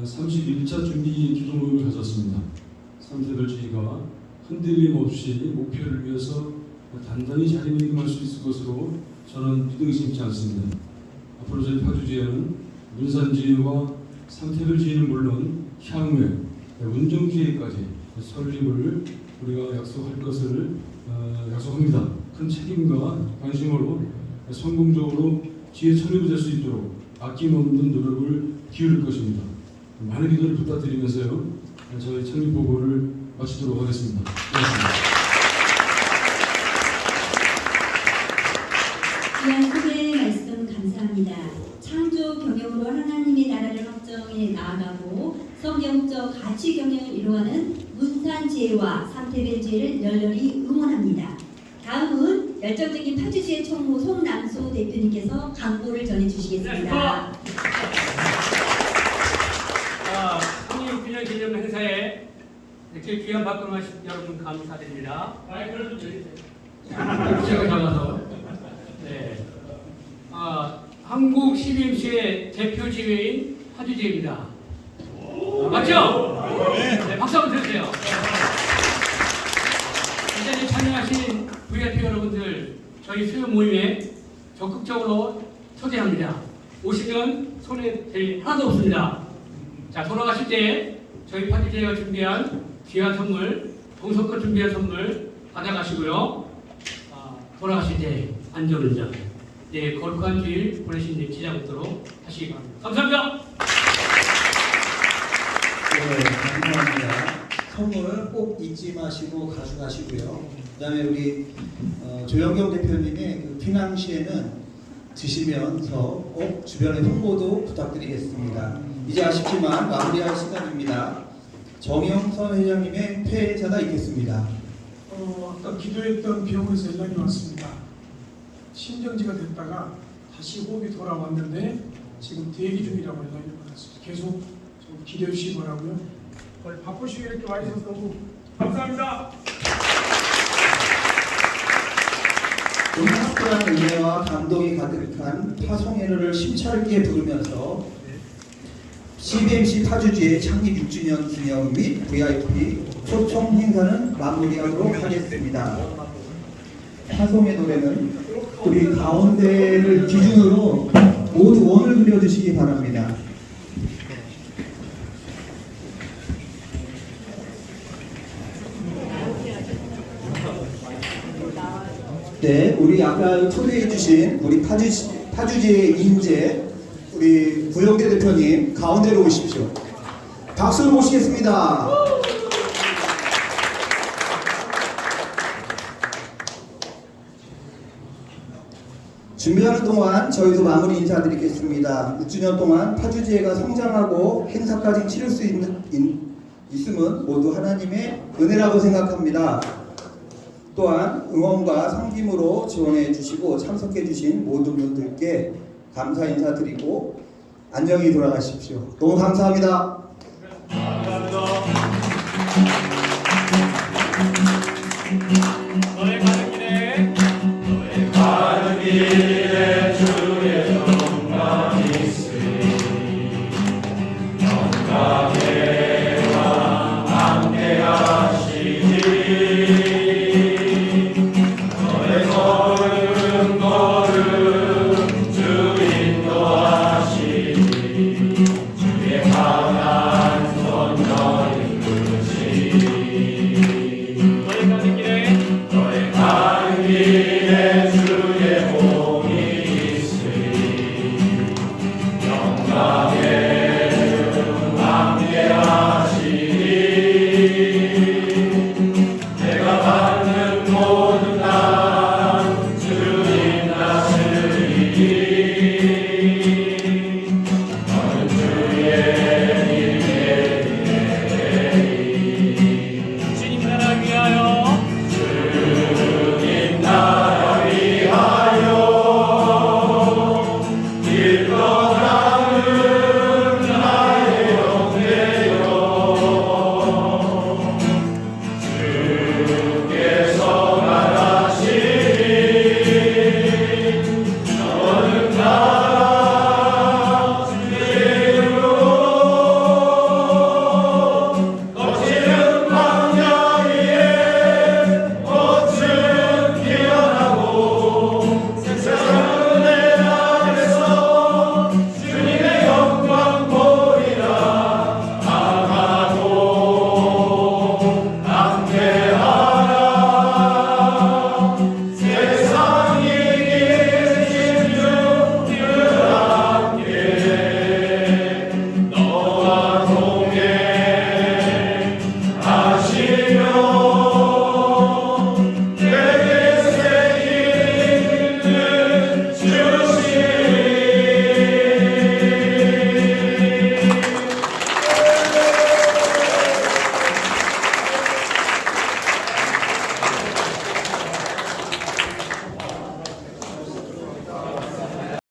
31차 준비 기도모임을 가졌습니다. 삼태별지회가 흔들림 없이 목표를 위해서 단단히 자리매김할 수 있을 것으로 저는 믿음 심지 않습니다. 앞으로 저희 파주지회는 문산지회와 삼태별지회는 물론 향후에 운정지회까지 설립을 우리가 약속할 것을 약속합니다. 큰 책임과 관심으로 성공적으로 지회 설립이 될 수 있도록 아낌없는 노력을 기울일 것입니다. 많은 기도를 부탁드리면서요. 저희 창립 보고를 마치도록 하겠습니다. 고맙습니다. 귀한 소개 말씀 감사합니다. 창조 경영으로 하나님의 나라를 확정해 나아가고 성경적 가치 경영을 이루어가는 문산지회와 삼태별지회를 열렬히 응원합니다. 다음은 열정적인 파주지회 총무 송남수 대표님께서 강보를 전해주시겠습니다. 성립 기념 기념 행사에 이렇게 귀한 박근하신 여러분 감사드립니다. 마이크를 좀 주세요. 제가 잡아서. 네. 한국 CBMC의 대표 지회인 파주지회입니다. 맞죠? 네, 박수 한번 드려주세요. 이 자리에 참여하신 VIP 여러분들 저희 수요 모임에 적극적으로 초대합니다. 오시면 손해될 하나도 없습니다. 자, 돌아가실 때 저희 파주지회가 준비한 귀한 선물, 동서껏 준비한 선물 받아가시고요. 돌아가실 때 안전운전, 네, 거룩한 길 보내신 지장 없도록 하시기 바랍니다. 감사합니다. 네, 감사합니다. 선물 꼭 잊지 마시고 가져가시고요. 그다음에 우리 조영경 대표님의 그 피낭시에는 드시면서 꼭 주변에 홍보도 부탁드리겠습니다. 이제 아쉽지만 마무리할 시간입니다. 정영선 회장님의 폐회사가 있겠습니다. 아까 기도했던 병원에서 연락이 왔습니다. 심정지가 됐다가 다시 호흡이 돌아왔는데 지금 대기 중이라고 연락이 받았습니다. 계속 좀 기대해 주시기 바라고요. 바쁘시게 이렇게 와 주셔서 너무 감사합니다. 오늘 특별한 은혜와 감동이 가득한 파송회를 심차게 부르면서 CBMC 파주지회 창립 6주년 기념 및 VIP 초청 행사는 마무리하도록 하겠습니다. 파송회 노래는 우리 가운데를 기준으로 모두 원을 그려주시기 바랍니다. 네, 우리 아까 초대해 주신 우리 파주지의 인재 우리 구영대 대표님 가운데로 오십시오. 박수를 모시겠습니다. 준비하는 동안 저희도 마무리 인사드리겠습니다. 6주년 동안 파주지회가 성장하고 행사까지 치를 수 있음은 모두 하나님의 은혜라고 생각합니다. 또한 응원과 섬김으로 지원해 주시고 참석해 주신 모든 분들께 감사 인사드리고 안녕히 돌아가십시오. 너무 감사합니다. 너의 가는 길에 가는 길